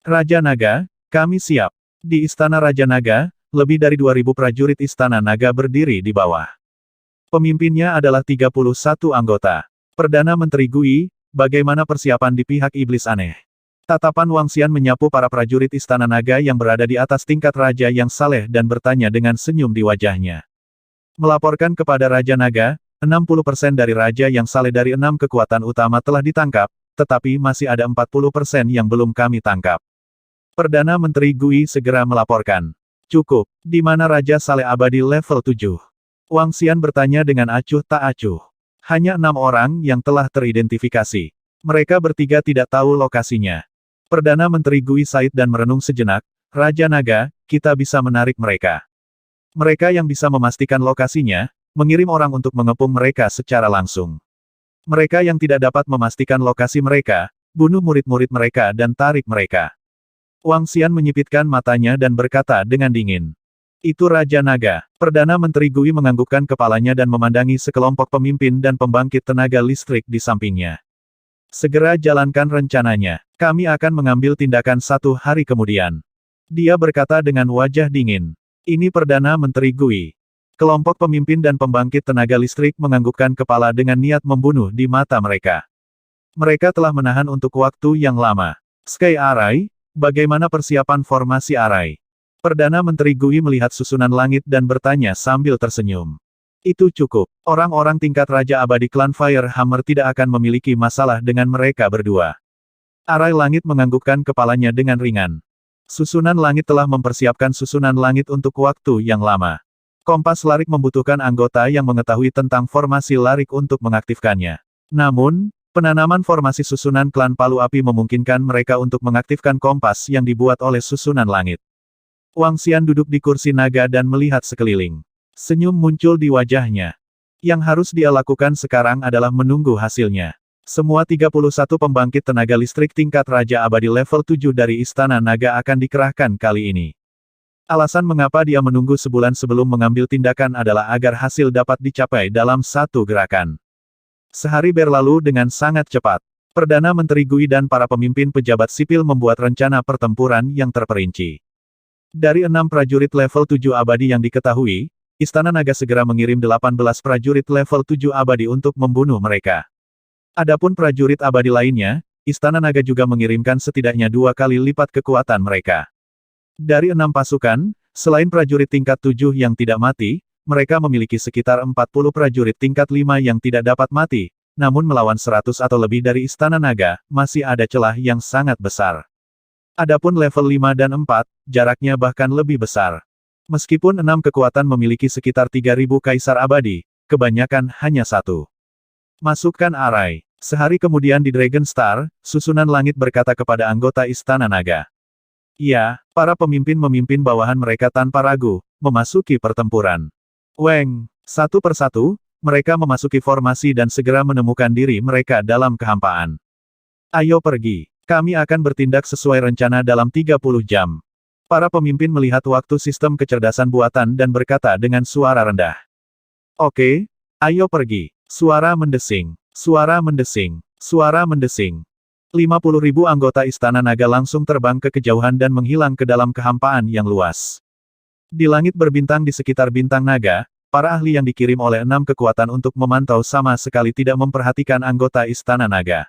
Raja Naga, kami siap. Di Istana Raja Naga, lebih dari 2.000 prajurit Istana Naga berdiri di bawah. Pemimpinnya adalah 31 anggota. Perdana Menteri Gui, bagaimana persiapan di pihak iblis aneh? Tatapan Wang Xian menyapu para prajurit Istana Naga yang berada di atas tingkat raja yang saleh dan bertanya dengan senyum di wajahnya. Melaporkan kepada Raja Naga, 60% dari raja yang saleh dari 6 kekuatan utama telah ditangkap, tetapi masih ada 40% yang belum kami tangkap. Perdana Menteri Gui segera melaporkan. Cukup, di mana Raja Saleh Abadi level 7? Wang Xian bertanya dengan acuh tak acuh. Hanya 6 orang yang telah teridentifikasi. Mereka bertiga tidak tahu lokasinya. Perdana Menteri Gui Said dan merenung sejenak, Raja Naga, kita bisa menarik mereka. Mereka yang bisa memastikan lokasinya, mengirim orang untuk mengepung mereka secara langsung. Mereka yang tidak dapat memastikan lokasi mereka, bunuh murid-murid mereka dan tarik mereka. Wang Xian menyipitkan matanya dan berkata dengan dingin. Itu Raja Naga. Perdana Menteri Gui menganggukkan kepalanya dan memandangi sekelompok pemimpin dan pembangkit tenaga listrik di sampingnya. Segera jalankan rencananya. Kami akan mengambil tindakan 1 hari kemudian. Dia berkata dengan wajah dingin. Ini Perdana Menteri Gui. Kelompok pemimpin dan pembangkit tenaga listrik menganggukkan kepala dengan niat membunuh di mata mereka. Mereka telah menahan untuk waktu yang lama. Sky Array, bagaimana persiapan formasi Array? Perdana Menteri Gui melihat susunan langit dan bertanya sambil tersenyum. Itu cukup. Orang-orang tingkat Raja Abadi klan Fire Hammer tidak akan memiliki masalah dengan mereka berdua. Array langit menganggukkan kepalanya dengan ringan. Susunan langit telah mempersiapkan susunan langit untuk waktu yang lama. Kompas Larik membutuhkan anggota yang mengetahui tentang formasi Larik untuk mengaktifkannya. Namun, penanaman formasi susunan klan Palu Api memungkinkan mereka untuk mengaktifkan kompas yang dibuat oleh susunan langit. Wang Xian duduk di kursi naga dan melihat sekeliling. Senyum muncul di wajahnya. Yang harus dia lakukan sekarang adalah menunggu hasilnya. Semua 31 pembangkit tenaga listrik tingkat Raja Abadi level 7 dari Istana Naga akan dikerahkan kali ini. Alasan mengapa dia menunggu sebulan sebelum mengambil tindakan adalah agar hasil dapat dicapai dalam satu gerakan. Sehari berlalu dengan sangat cepat. Perdana Menteri Gui dan para pemimpin pejabat sipil membuat rencana pertempuran yang terperinci. Dari 6 prajurit level 7 abadi yang diketahui, Istana Naga segera mengirim 18 prajurit level 7 abadi untuk membunuh mereka. Adapun prajurit abadi lainnya, Istana Naga juga mengirimkan setidaknya 2 kali lipat kekuatan mereka. Dari 6 pasukan, selain prajurit tingkat 7 yang tidak mati, mereka memiliki sekitar 40 prajurit tingkat 5 yang tidak dapat mati, namun melawan 100 atau lebih dari Istana Naga, masih ada celah yang sangat besar. Adapun level 5 dan 4, jaraknya bahkan lebih besar. Meskipun 6 kekuatan memiliki sekitar 3.000 kaisar abadi, kebanyakan hanya 1. Masukkan Array. Sehari kemudian di Dragon Star, susunan langit berkata kepada anggota Istana Naga. Ya, para pemimpin memimpin bawahan mereka tanpa ragu, memasuki pertempuran. Weng, satu persatu, mereka memasuki formasi dan segera menemukan diri mereka dalam kehampaan. Ayo pergi. Kami akan bertindak sesuai rencana dalam 30 jam. Para pemimpin melihat waktu sistem kecerdasan buatan dan berkata dengan suara rendah. Oke, ayo pergi. Suara mendesing. Suara mendesing. Suara mendesing. 50.000 anggota Istana Naga langsung terbang ke kejauhan dan menghilang ke dalam kehampaan yang luas. Di langit berbintang di sekitar bintang naga, para ahli yang dikirim oleh 6 kekuatan untuk memantau sama sekali tidak memperhatikan anggota Istana Naga.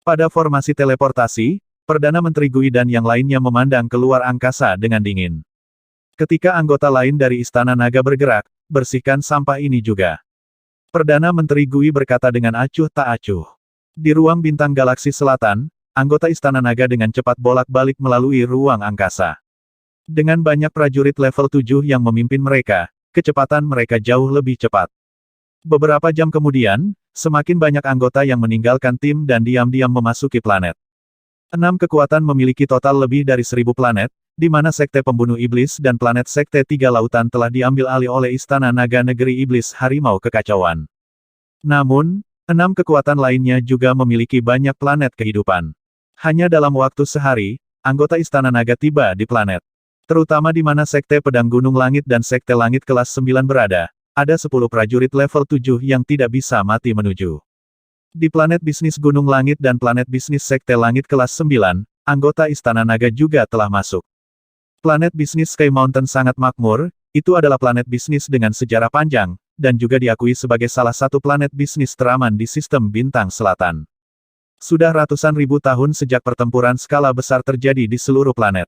Pada formasi teleportasi, Perdana Menteri Gui dan yang lainnya memandang keluar angkasa dengan dingin. Ketika anggota lain dari Istana Naga bergerak, bersihkan sampah ini juga. Perdana Menteri Gui berkata dengan acuh tak acuh. Di ruang bintang galaksi selatan, anggota Istana Naga dengan cepat bolak-balik melalui ruang angkasa. Dengan banyak prajurit level 7 yang memimpin mereka, kecepatan mereka jauh lebih cepat. Beberapa jam kemudian, semakin banyak anggota yang meninggalkan tim dan diam-diam memasuki planet. 6 kekuatan memiliki total lebih dari 1.000 planet, di mana Sekte Pembunuh Iblis dan planet Sekte Tiga Lautan telah diambil alih oleh Istana Naga Negeri Iblis Harimau Kekacauan. Namun, 6 kekuatan lainnya juga memiliki banyak planet kehidupan. Hanya dalam waktu sehari, anggota Istana Naga tiba di planet. Terutama di mana Sekte Pedang Gunung Langit dan Sekte Langit kelas 9 berada, ada 10 prajurit level 7 yang tidak bisa mati menuju. Di planet bisnis Gunung Langit dan planet bisnis Sekte Langit kelas 9, anggota Istana Naga juga telah masuk. Planet bisnis Sky Mountain sangat makmur, itu adalah planet bisnis dengan sejarah panjang, dan juga diakui sebagai salah satu planet bisnis teraman di sistem bintang selatan. Sudah ratusan ribu tahun sejak pertempuran skala besar terjadi di seluruh planet.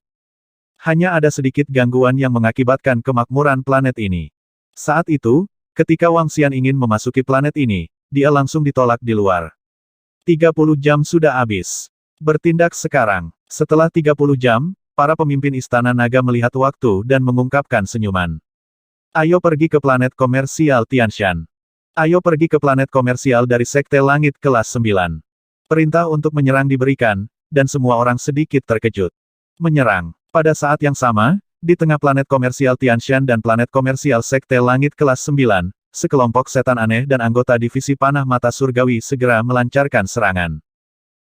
Hanya ada sedikit gangguan yang mengakibatkan kemakmuran planet ini. Saat itu, ketika Wang Xian ingin memasuki planet ini, dia langsung ditolak di luar. 30 jam sudah habis. Bertindak sekarang. Setelah 30 jam, para pemimpin Istana Naga melihat waktu dan mengungkapkan senyuman. Ayo pergi ke planet komersial Tianshan. Ayo pergi ke planet komersial dari Sekte Langit kelas 9. Perintah untuk menyerang diberikan, dan semua orang sedikit terkejut. Menyerang. Pada saat yang sama, di tengah planet komersial Tianshan dan planet komersial Sekte Langit kelas 9, sekelompok setan aneh dan anggota divisi panah mata surgawi segera melancarkan serangan.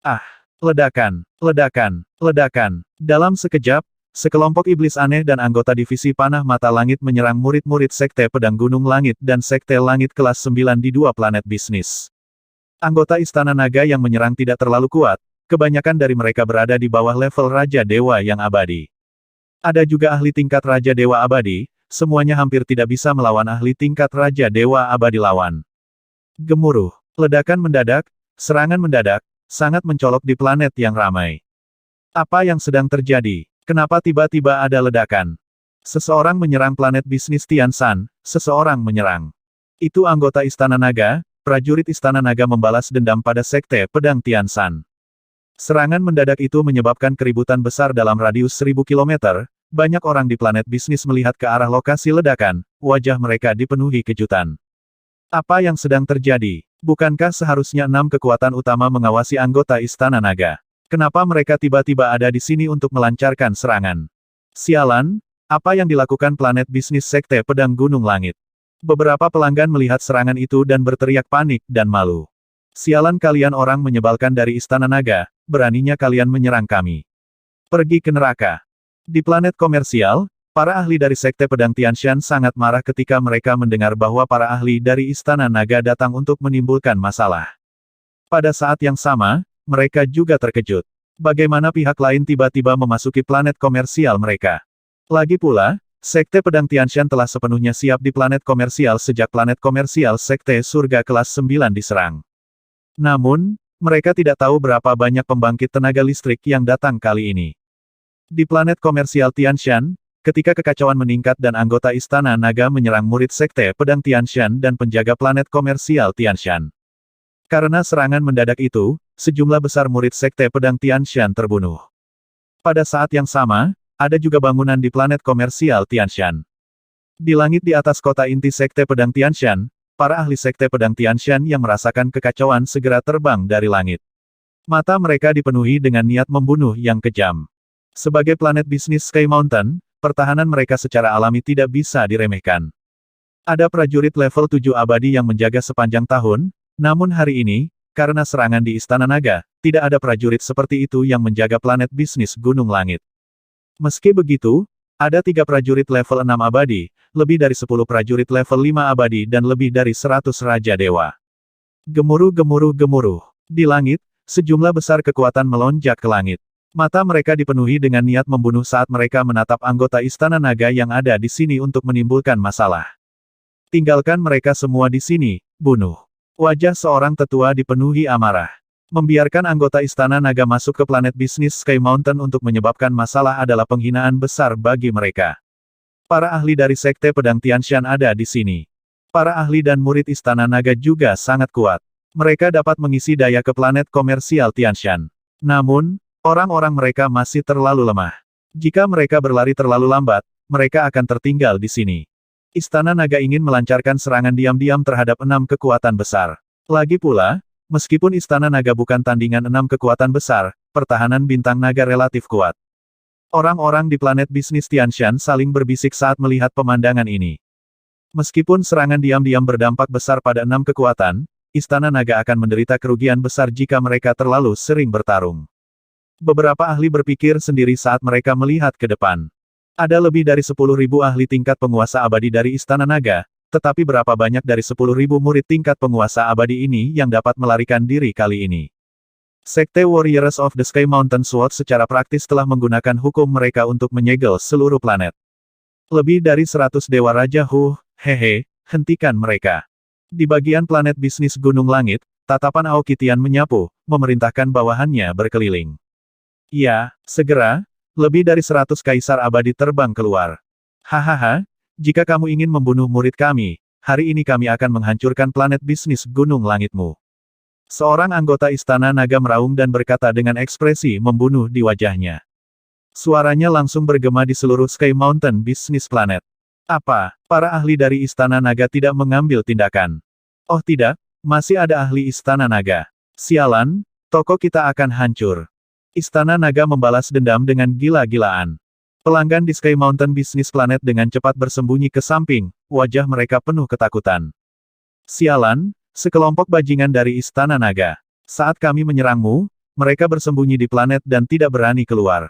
Ah! Ledakan, ledakan, ledakan. Dalam sekejap, sekelompok iblis aneh dan anggota divisi panah mata langit menyerang murid-murid Sekte Pedang Gunung Langit dan Sekte Langit kelas 9 di dua planet bisnis. Anggota Istana Naga yang menyerang tidak terlalu kuat, kebanyakan dari mereka berada di bawah level Raja Dewa yang abadi. Ada juga ahli tingkat Raja Dewa abadi, semuanya hampir tidak bisa melawan ahli tingkat Raja Dewa abadi lawan. Gemuruh, ledakan mendadak, serangan mendadak, sangat mencolok di planet yang ramai. Apa yang sedang terjadi? Kenapa tiba-tiba ada ledakan? Seseorang menyerang planet bisnis Tianshan, seseorang menyerang. Itu anggota Istana Naga, prajurit Istana Naga membalas dendam pada Sekte Pedang Tianshan. Serangan mendadak itu menyebabkan keributan besar dalam radius 1000 km, banyak orang di planet bisnis melihat ke arah lokasi ledakan, wajah mereka dipenuhi kejutan. Apa yang sedang terjadi? Bukankah seharusnya 6 kekuatan utama mengawasi anggota Istana Naga? Kenapa mereka tiba-tiba ada di sini untuk melancarkan serangan? Sialan, apa yang dilakukan planet bisnis Sekte Pedang Gunung Langit? Beberapa pelanggan melihat serangan itu dan berteriak panik dan malu. Sialan kalian orang menyebalkan dari Istana Naga, beraninya kalian menyerang kami. Pergi ke neraka. Di planet komersial, para ahli dari Sekte Pedang Tianshan sangat marah ketika mereka mendengar bahwa para ahli dari Istana Naga datang untuk menimbulkan masalah. Pada saat yang sama, mereka juga terkejut. Bagaimana pihak lain tiba-tiba memasuki planet komersial mereka? Lagi pula, Sekte Pedang Tianshan telah sepenuhnya siap di planet komersial sejak planet komersial Sekte Surga kelas 9 diserang. Namun, mereka tidak tahu berapa banyak pembangkit tenaga listrik yang datang kali ini. Di planet komersial Tianshan, ketika kekacauan meningkat dan anggota Istana Naga menyerang murid Sekte Pedang Tianshan dan penjaga planet komersial Tianshan. Karena serangan mendadak itu, sejumlah besar murid Sekte Pedang Tianshan terbunuh. Pada saat yang sama, ada juga bangunan di planet komersial Tianshan. Di langit di atas kota inti Sekte Pedang Tianshan, para ahli Sekte Pedang Tianshan yang merasakan kekacauan segera terbang dari langit. Mata mereka dipenuhi dengan niat membunuh yang kejam. Sebagai planet bisnis Sky Mountain, pertahanan mereka secara alami tidak bisa diremehkan. Ada prajurit level 7 abadi yang menjaga sepanjang tahun, namun hari ini, karena serangan di Istana Naga, tidak ada prajurit seperti itu yang menjaga planet bisnis Gunung Langit. Meski begitu, ada 3 prajurit level 6 abadi, lebih dari 10 prajurit level 5 abadi dan lebih dari 100 Raja Dewa. Gemuruh gemuruh gemuruh. Di langit, sejumlah besar kekuatan melonjak ke langit. Mata mereka dipenuhi dengan niat membunuh saat mereka menatap anggota Istana Naga yang ada di sini untuk menimbulkan masalah. Tinggalkan mereka semua di sini, bunuh. Wajah seorang tetua dipenuhi amarah. Membiarkan anggota Istana Naga masuk ke planet bisnis Sky Mountain untuk menyebabkan masalah adalah penghinaan besar bagi mereka. Para ahli dari Sekte Pedang Tianshan ada di sini. Para ahli dan murid Istana Naga juga sangat kuat. Mereka dapat mengisi daya ke planet komersial Tianshan. Namun, orang-orang mereka masih terlalu lemah. Jika mereka berlari terlalu lambat, mereka akan tertinggal di sini. Istana Naga ingin melancarkan serangan diam-diam terhadap 6 kekuatan besar. Lagi pula, meskipun Istana Naga bukan tandingan 6 kekuatan besar, pertahanan bintang naga relatif kuat. Orang-orang di planet bisnis Tianshan saling berbisik saat melihat pemandangan ini. Meskipun serangan diam-diam berdampak besar pada 6 kekuatan, Istana Naga akan menderita kerugian besar jika mereka terlalu sering bertarung. Beberapa ahli berpikir sendiri saat mereka melihat ke depan. Ada lebih dari 10.000 ahli tingkat penguasa abadi dari Istana Naga, tetapi berapa banyak dari 10.000 murid tingkat penguasa abadi ini yang dapat melarikan diri kali ini? Sekte Warriors of the Sky Mountain Sword secara praktis telah menggunakan hukum mereka untuk menyegel seluruh planet. Lebih dari 100 Dewa Raja hehe, hentikan mereka. Di bagian planet bisnis Gunung Langit, tatapan Aokitian menyapu, memerintahkan bawahannya berkeliling. Ya, segera, lebih dari 100 kaisar abadi terbang keluar. Hahaha, jika kamu ingin membunuh murid kami, hari ini kami akan menghancurkan planet bisnis Gunung Langitmu. Seorang anggota Istana Naga meraung dan berkata dengan ekspresi membunuh di wajahnya. Suaranya langsung bergema di seluruh Sky Mountain Business Planet. Apa, para ahli dari Istana Naga tidak mengambil tindakan? Oh tidak, masih ada ahli Istana Naga. Sialan, toko kita akan hancur. Istana Naga membalas dendam dengan gila-gilaan. Pelanggan di Sky Mountain Business Planet dengan cepat bersembunyi ke samping, wajah mereka penuh ketakutan. Sialan, sekelompok bajingan dari Istana Naga. Saat kami menyerangmu, mereka bersembunyi di planet dan tidak berani keluar.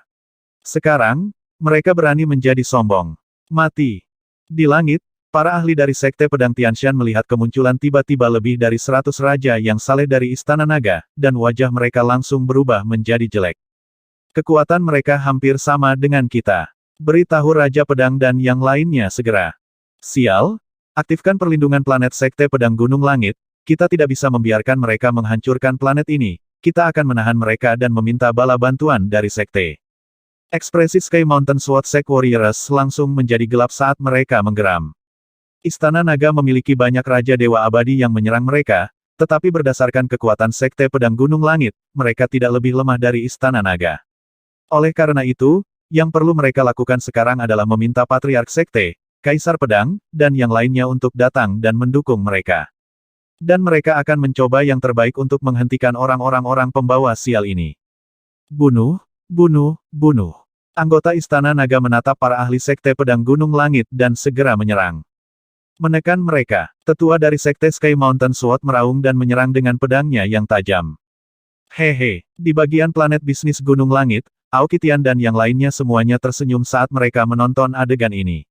Sekarang, mereka berani menjadi sombong. Mati. Di langit, para ahli dari Sekte Pedang Tianshan melihat kemunculan tiba-tiba lebih dari 100 raja yang saleh dari Istana Naga, dan wajah mereka langsung berubah menjadi jelek. Kekuatan mereka hampir sama dengan kita. Beritahu Raja Pedang dan yang lainnya segera. Sial, aktifkan perlindungan planet Sekte Pedang Gunung Langit. Kita tidak bisa membiarkan mereka menghancurkan planet ini. Kita akan menahan mereka dan meminta bala bantuan dari sekte. Ekspresi Sky Mountain Sword Sect Warriors langsung menjadi gelap saat mereka menggeram. Istana Naga memiliki banyak raja dewa abadi yang menyerang mereka, tetapi berdasarkan kekuatan Sekte Pedang Gunung Langit, mereka tidak lebih lemah dari Istana Naga. Oleh karena itu, yang perlu mereka lakukan sekarang adalah meminta Patriark Sekte, Kaisar Pedang, dan yang lainnya untuk datang dan mendukung mereka. Dan mereka akan mencoba yang terbaik untuk menghentikan orang-orang pembawa sial ini. Bunuh, bunuh, bunuh. Anggota Istana Naga menatap para ahli Sekte Pedang Gunung Langit dan segera menyerang. Menekan mereka, tetua dari Sekte Sky Mountain Sword meraung dan menyerang dengan pedangnya yang tajam. Hehe, di bagian planet bisnis Gunung Langit, Aokitian dan yang lainnya semuanya tersenyum saat mereka menonton adegan ini.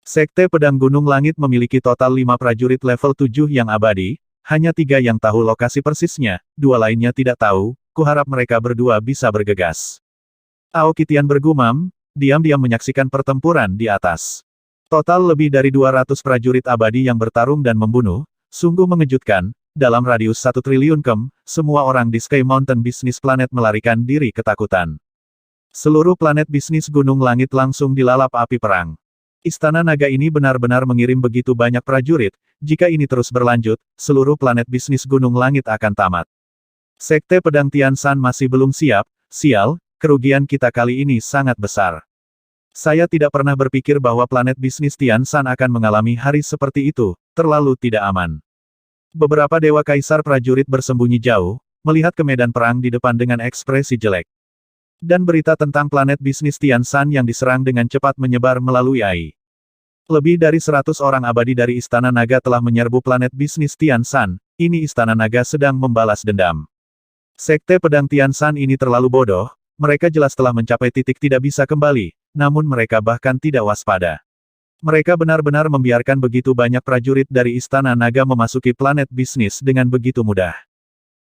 Sekte Pedang Gunung Langit memiliki total 5 prajurit level 7 yang abadi, hanya 3 yang tahu lokasi persisnya, 2 lainnya tidak tahu, kuharap mereka berdua bisa bergegas. Aokitian bergumam, diam-diam menyaksikan pertempuran di atas. Total lebih dari 200 prajurit abadi yang bertarung dan membunuh, sungguh mengejutkan, dalam radius 1 triliun km, semua orang di Sky Mountain Business Planet melarikan diri ketakutan. Seluruh planet bisnis Gunung Langit langsung dilalap api perang. Istana Naga ini benar-benar mengirim begitu banyak prajurit, jika ini terus berlanjut, seluruh planet bisnis Gunung Langit akan tamat. Sekte Pedang Tianshan masih belum siap, sial, kerugian kita kali ini sangat besar. Saya tidak pernah berpikir bahwa planet bisnis Tianshan akan mengalami hari seperti itu, terlalu tidak aman. Beberapa dewa kaisar prajurit bersembunyi jauh, melihat ke medan perang di depan dengan ekspresi jelek. Dan berita tentang planet bisnis Tianshan yang diserang dengan cepat menyebar melalui AI. Lebih dari 100 orang abadi dari Istana Naga telah menyerbu planet bisnis Tianshan, ini Istana Naga sedang membalas dendam. Sekte Pedang Tianshan ini terlalu bodoh, mereka jelas telah mencapai titik tidak bisa kembali, namun mereka bahkan tidak waspada. Mereka benar-benar membiarkan begitu banyak prajurit dari Istana Naga memasuki planet bisnis dengan begitu mudah.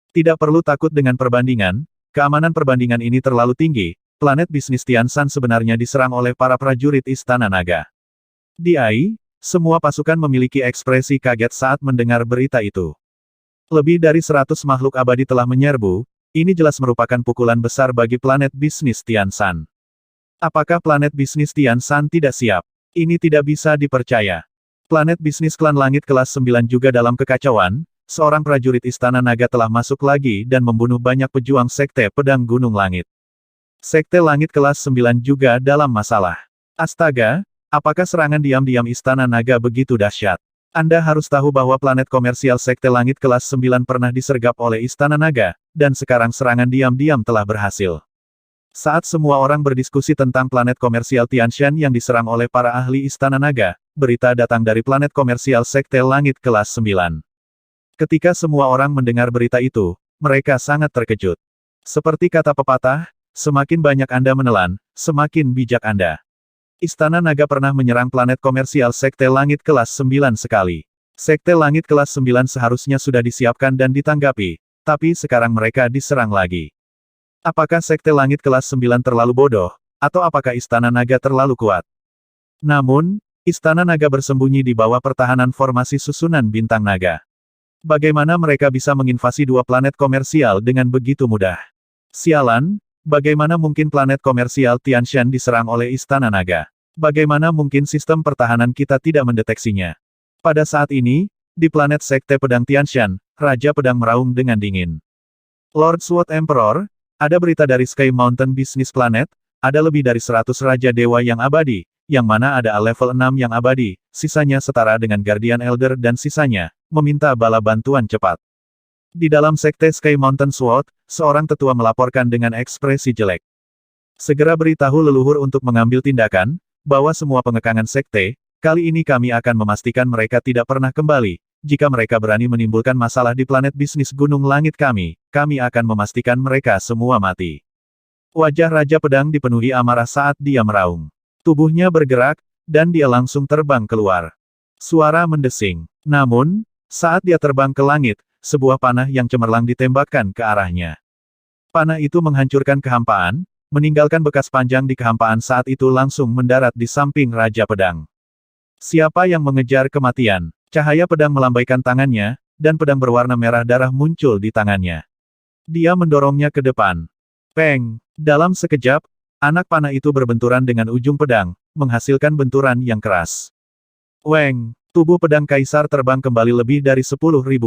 Tidak perlu takut dengan perbandingan, keamanan perbandingan ini terlalu tinggi, planet bisnis Tianshan sebenarnya diserang oleh para prajurit Istana Naga. Di AI, semua pasukan memiliki ekspresi kaget saat mendengar berita itu. Lebih dari 100 makhluk abadi telah menyerbu, ini jelas merupakan pukulan besar bagi planet bisnis Tianshan. Apakah planet bisnis Tianshan tidak siap? Ini tidak bisa dipercaya. Planet bisnis klan langit kelas 9 juga dalam kekacauan, seorang prajurit Istana Naga telah masuk lagi dan membunuh banyak pejuang Sekte Pedang Gunung Langit. Sekte Langit kelas 9 juga dalam masalah. Astaga, apakah serangan diam-diam Istana Naga begitu dahsyat? Anda harus tahu bahwa planet komersial Sekte Langit kelas 9 pernah disergap oleh Istana Naga, dan sekarang serangan diam-diam telah berhasil. Saat semua orang berdiskusi tentang planet komersial Tianshan yang diserang oleh para ahli Istana Naga, berita datang dari planet komersial Sekte Langit kelas 9. Ketika semua orang mendengar berita itu, mereka sangat terkejut. Seperti kata pepatah, semakin banyak Anda menelan, semakin bijak Anda. Istana Naga pernah menyerang planet komersial Sekte Langit kelas 9 sekali. Sekte Langit kelas 9 seharusnya sudah disiapkan dan ditanggapi, tapi sekarang mereka diserang lagi. Apakah Sekte Langit kelas 9 terlalu bodoh, atau apakah Istana Naga terlalu kuat? Namun, Istana Naga bersembunyi di bawah pertahanan formasi susunan bintang naga. Bagaimana mereka bisa menginvasi dua planet komersial dengan begitu mudah? Sialan, bagaimana mungkin planet komersial Tianshan diserang oleh Istana Naga? Bagaimana mungkin sistem pertahanan kita tidak mendeteksinya? Pada saat ini, di planet Sekte Pedang Tianshan, Raja Pedang meraung dengan dingin. Lord Sword Emperor, ada berita dari Sky Mountain Business Planet, ada lebih dari 100 Raja Dewa yang abadi, yang mana ada level 6 yang abadi, sisanya setara dengan Guardian Elder dan sisanya, meminta bala bantuan cepat. Di dalam Sekte Sky Mountain Sword, seorang tetua melaporkan dengan ekspresi jelek. Segera beritahu leluhur untuk mengambil tindakan, bahwa semua pengekangan Sekte, kali ini kami akan memastikan mereka tidak pernah kembali. Jika mereka berani menimbulkan masalah di planet bisnis Gunung Langit kami akan memastikan mereka semua mati. Wajah Raja Pedang dipenuhi amarah saat dia meraung. Tubuhnya bergerak, dan dia langsung terbang keluar. Suara mendesing. Namun, saat dia terbang ke langit, sebuah panah yang cemerlang ditembakkan ke arahnya. Panah itu menghancurkan kehampaan, meninggalkan bekas panjang di kehampaan saat itu langsung mendarat di samping Raja Pedang. Siapa yang mengejar kematian? Cahaya pedang melambaikan tangannya, dan pedang berwarna merah darah muncul di tangannya. Dia mendorongnya ke depan. Peng! Dalam sekejap, anak panah itu berbenturan dengan ujung pedang, menghasilkan benturan yang keras. Weng! Tubuh pedang kaisar terbang kembali lebih dari 10.000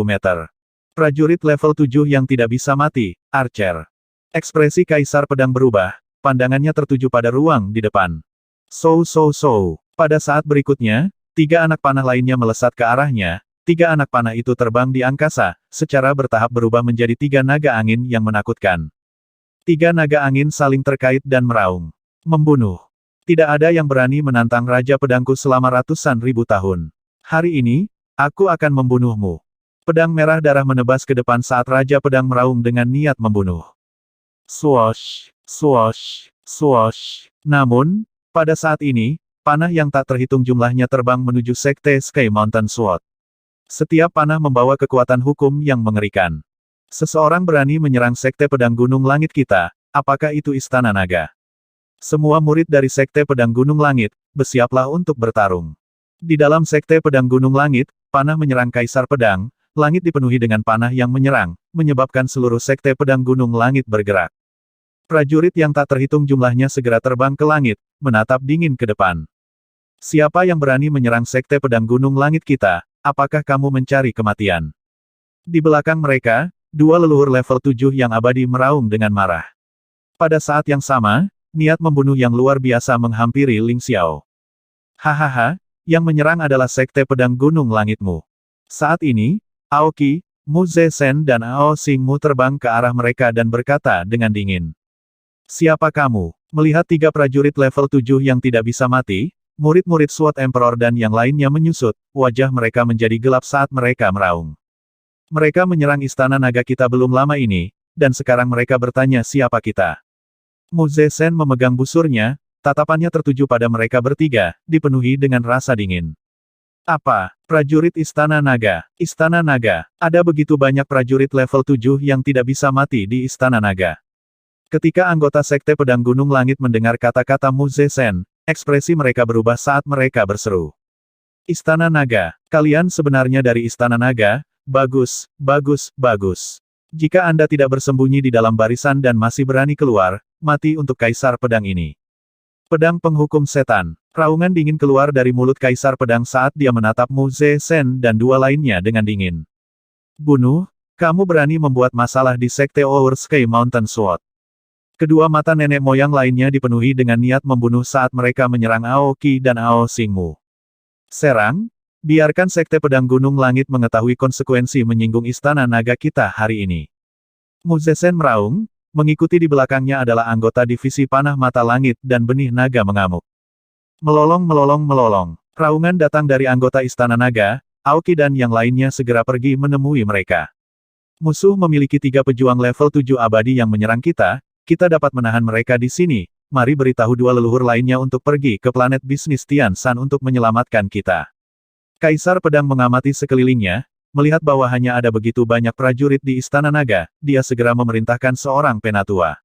meter. Prajurit level 7 yang tidak bisa mati, Archer. Ekspresi kaisar pedang berubah, pandangannya tertuju pada ruang di depan. Pada saat berikutnya, 3 anak panah lainnya melesat ke arahnya, 3 anak panah itu terbang di angkasa, secara bertahap berubah menjadi 3 naga angin yang menakutkan. 3 naga angin saling terkait dan meraung. Membunuh. Tidak ada yang berani menantang Raja Pedangku selama ratusan ribu tahun. Hari ini, aku akan membunuhmu. Pedang merah darah menebas ke depan saat Raja Pedang meraung dengan niat membunuh. Swoosh, swoosh, swoosh. Namun, pada saat ini, panah yang tak terhitung jumlahnya terbang menuju Sekte Sky Mountain Sword. Setiap panah membawa kekuatan hukum yang mengerikan. Seseorang berani menyerang Sekte Pedang Gunung Langit kita, apakah itu Istana Naga? Semua murid dari Sekte Pedang Gunung Langit, bersiaplah untuk bertarung. Di dalam Sekte Pedang Gunung Langit, panah menyerang Kaisar Pedang, langit dipenuhi dengan panah yang menyerang, menyebabkan seluruh Sekte Pedang Gunung Langit bergerak. Prajurit yang tak terhitung jumlahnya segera terbang ke langit, menatap dingin ke depan. Siapa yang berani menyerang Sekte Pedang Gunung Langit kita, apakah kamu mencari kematian? Di belakang mereka, 2 leluhur level 7 yang abadi meraung dengan marah. Pada saat yang sama, niat membunuh yang luar biasa menghampiri Ling Xiao. Hahaha, yang menyerang adalah Sekte Pedang Gunung Langitmu. Saat ini, Aoki, Mu Zesen dan Ao Xingmu terbang ke arah mereka dan berkata dengan dingin. Siapa kamu? Melihat 3 prajurit level 7 yang tidak bisa mati, murid-murid Sword Emperor dan yang lainnya menyusut, wajah mereka menjadi gelap saat mereka meraung. Mereka menyerang Istana Naga kita belum lama ini, dan sekarang mereka bertanya siapa kita. Mu Zesen memegang busurnya, tatapannya tertuju pada mereka bertiga, dipenuhi dengan rasa dingin. Apa? Prajurit Istana Naga? Istana Naga, ada begitu banyak prajurit level 7 yang tidak bisa mati di Istana Naga. Ketika anggota Sekte Pedang Gunung Langit mendengar kata-kata Mu Zesen, ekspresi mereka berubah saat mereka berseru. Istana Naga, kalian sebenarnya dari Istana Naga? Bagus, bagus, bagus. Jika Anda tidak bersembunyi di dalam barisan dan masih berani keluar, mati untuk Kaisar Pedang ini. Pedang Penghukum Setan. Raungan dingin keluar dari mulut Kaisar Pedang saat dia menatap Mu Zesen dan 2 lainnya dengan dingin. Bunuh, kamu berani membuat masalah di Sekte Our Sky Mountain Sword. Kedua mata nenek moyang lainnya dipenuhi dengan niat membunuh saat mereka menyerang Aoki dan Ao Xingmu. Serang? Biarkan Sekte Pedang Gunung Langit mengetahui konsekuensi menyinggung Istana Naga kita hari ini. Mu Zesen meraung, mengikuti di belakangnya adalah anggota divisi Panah Mata Langit dan Benih Naga mengamuk. Melolong melolong melolong. Raungan datang dari anggota Istana Naga, Aoki dan yang lainnya segera pergi menemui mereka. Musuh memiliki 3 pejuang level 7 abadi yang menyerang kita dapat menahan mereka di sini, mari beritahu 2 leluhur lainnya untuk pergi ke planet bisnis Tian Shan untuk menyelamatkan kita. Kaisar Pedang mengamati sekelilingnya, melihat bahwa hanya ada begitu banyak prajurit di Istana Naga, dia segera memerintahkan seorang penatua.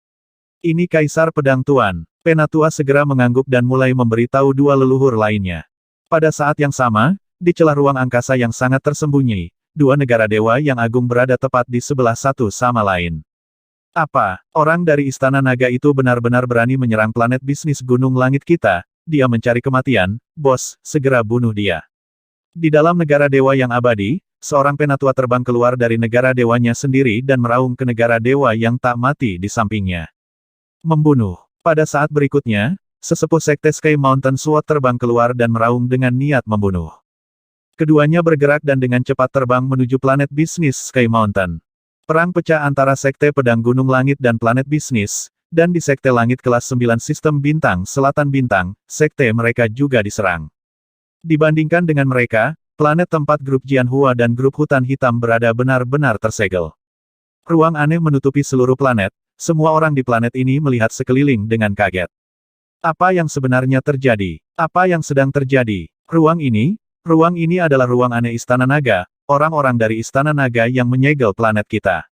Ini Kaisar Pedang Tuan. Penatua segera mengangguk dan mulai memberitahu dua leluhur lainnya. Pada saat yang sama, di celah ruang angkasa yang sangat tersembunyi, dua negara dewa yang agung berada tepat di sebelah satu sama lain. Apa, orang dari Istana Naga itu benar-benar berani menyerang planet bisnis Gunung Langit kita? Dia mencari kematian, bos, segera bunuh dia. Di dalam negara dewa yang abadi, seorang penatua terbang keluar dari negara dewanya sendiri dan meraung ke negara dewa yang tak mati di sampingnya. Membunuh. Pada saat berikutnya, sesepuh sekte Sky Mountain Sword terbang keluar dan meraung dengan niat membunuh. Keduanya bergerak dan dengan cepat terbang menuju planet bisnis Sky Mountain. Perang pecah antara sekte Pedang Gunung Langit dan planet bisnis, dan di sekte langit kelas 9 sistem bintang Selatan Bintang, sekte mereka juga diserang. Dibandingkan dengan mereka, planet tempat grup Jianhua dan grup Hutan Hitam berada benar-benar tersegel. Ruang aneh menutupi seluruh planet, semua orang di planet ini melihat sekeliling dengan kaget. Apa yang sebenarnya terjadi? Apa yang sedang terjadi? Ruang ini adalah ruang aneh Istana Naga, orang-orang dari Istana Naga yang menyegel planet kita.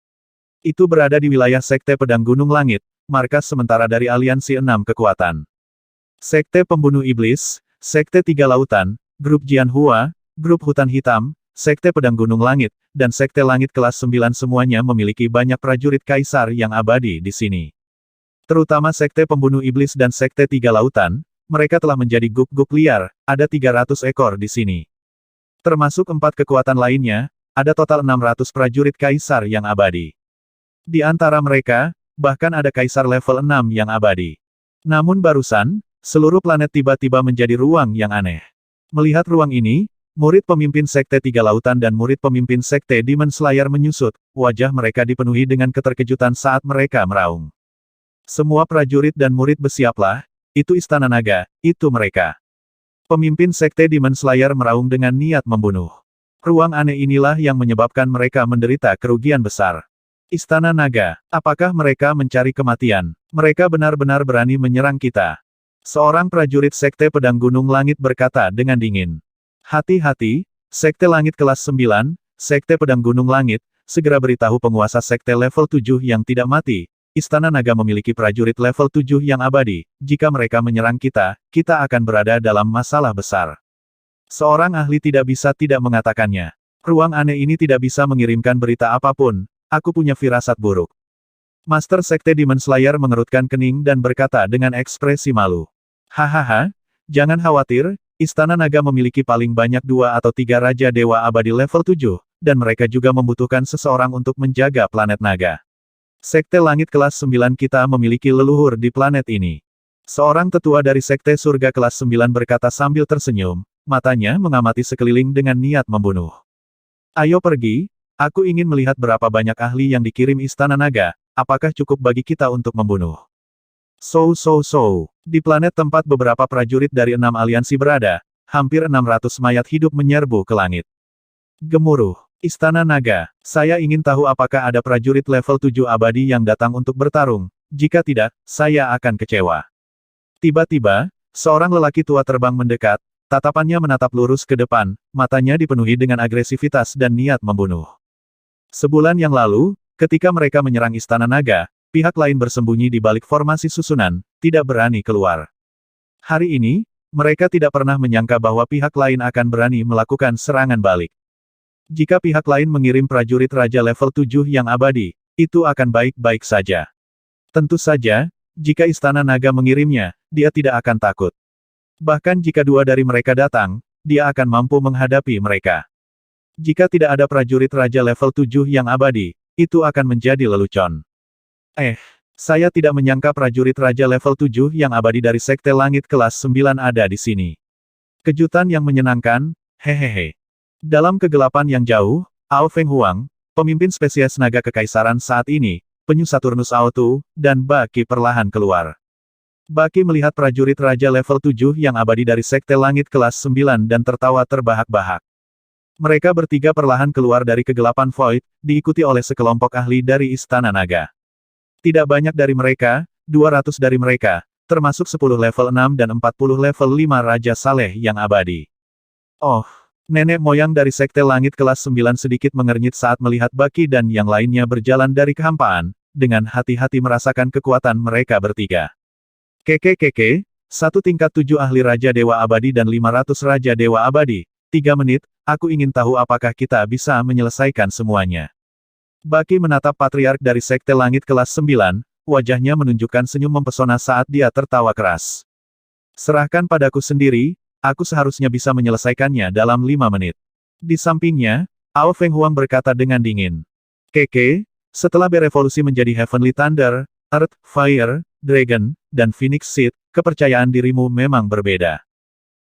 Itu berada di wilayah Sekte Pedang Gunung Langit, markas sementara dari Aliansi 6 Kekuatan. Sekte Pembunuh Iblis, Sekte Tiga Lautan, Grup Jianhua, Grup Hutan Hitam, Sekte Pedang Gunung Langit, dan Sekte Langit kelas 9 semuanya memiliki banyak prajurit kaisar yang abadi di sini. Terutama Sekte Pembunuh Iblis dan Sekte Tiga Lautan, mereka telah menjadi guk-guk liar, ada 300 ekor di sini. Termasuk 4 kekuatan lainnya, ada total 600 prajurit kaisar yang abadi. Di antara mereka, bahkan ada kaisar level 6 yang abadi. Namun barusan, seluruh planet tiba-tiba menjadi ruang yang aneh. Melihat ruang ini, murid pemimpin Sekte Tiga Lautan dan murid pemimpin Sekte Demon Slayer menyusut, wajah mereka dipenuhi dengan keterkejutan saat mereka meraung. Semua prajurit dan murid bersiaplah, itu Istana Naga, itu mereka. Pemimpin Sekte Demon Slayer meraung dengan niat membunuh. Ruang aneh inilah yang menyebabkan mereka menderita kerugian besar. Istana Naga, apakah mereka mencari kematian? Mereka benar-benar berani menyerang kita. Seorang prajurit Sekte Pedang Gunung Langit berkata dengan dingin. Hati-hati, Sekte Langit kelas 9, Sekte Pedang Gunung Langit, segera beritahu penguasa Sekte level 7 yang tidak mati. Istana Naga memiliki prajurit level 7 yang abadi, jika mereka menyerang kita, kita akan berada dalam masalah besar. Seorang ahli tidak bisa tidak mengatakannya. Ruang aneh ini tidak bisa mengirimkan berita apapun, aku punya firasat buruk. Master Sekte Demon Slayer mengerutkan kening dan berkata dengan ekspresi malu. Hahaha, jangan khawatir, Istana Naga memiliki paling banyak 2 atau 3 Raja Dewa Abadi level 7, dan mereka juga membutuhkan seseorang untuk menjaga planet Naga. Sekte Langit kelas 9 kita memiliki leluhur di planet ini. Seorang tetua dari Sekte Surga kelas 9 berkata sambil tersenyum, matanya mengamati sekeliling dengan niat membunuh. Ayo pergi, aku ingin melihat berapa banyak ahli yang dikirim Istana Naga, apakah cukup bagi kita untuk membunuh? Di planet tempat beberapa prajurit dari 6 aliansi berada, hampir 600 mayat hidup menyerbu ke langit. Gemuruh. Istana Naga, saya ingin tahu apakah ada prajurit level 7 abadi yang datang untuk bertarung, jika tidak, saya akan kecewa. Tiba-tiba, seorang lelaki tua terbang mendekat, tatapannya menatap lurus ke depan, matanya dipenuhi dengan agresivitas dan niat membunuh. Sebulan yang lalu, ketika mereka menyerang Istana Naga, pihak lain bersembunyi di balik formasi susunan, tidak berani keluar. Hari ini, mereka tidak pernah menyangka bahwa pihak lain akan berani melakukan serangan balik. Jika pihak lain mengirim prajurit Raja level 7 yang abadi, itu akan baik-baik saja. Tentu saja, jika Istana Naga mengirimnya, dia tidak akan takut. Bahkan jika 2 dari mereka datang, dia akan mampu menghadapi mereka. Jika tidak ada prajurit Raja level 7 yang abadi, itu akan menjadi lelucon. Saya tidak menyangka prajurit Raja level 7 yang abadi dari Sekte Langit kelas 9 ada di sini. Kejutan yang menyenangkan, hehehe. Dalam kegelapan yang jauh, Ao Feng Huang, pemimpin spesies naga kekaisaran saat ini, penyu Saturnus Ao-Tu, dan Baki perlahan keluar. Baki melihat prajurit Raja level 7 yang abadi dari Sekte Langit kelas 9 dan tertawa terbahak-bahak. Mereka bertiga perlahan keluar dari kegelapan Void, diikuti oleh sekelompok ahli dari Istana Naga. Tidak banyak dari mereka, 200 dari mereka, termasuk 10 level 6 dan 40 level 5 Raja Saleh yang abadi. Oh, Nenek moyang dari Sekte Langit kelas 9 sedikit mengernyit saat melihat Baki dan yang lainnya berjalan dari kehampaan, dengan hati-hati merasakan kekuatan mereka bertiga. Keke, satu tingkat 7 ahli Raja Dewa Abadi dan 500 Raja Dewa Abadi, 3 menit, aku ingin tahu apakah kita bisa menyelesaikan semuanya. Baki menatap Patriark dari Sekte Langit kelas 9, wajahnya menunjukkan senyum mempesona saat dia tertawa keras. Serahkan padaku sendiri, aku seharusnya bisa menyelesaikannya dalam 5 menit. Di sampingnya, Ao Feng Huang berkata dengan dingin. Keke, setelah berevolusi menjadi Heavenly Thunder, Earth, Fire, Dragon, dan Phoenix Seed, kepercayaan dirimu memang berbeda.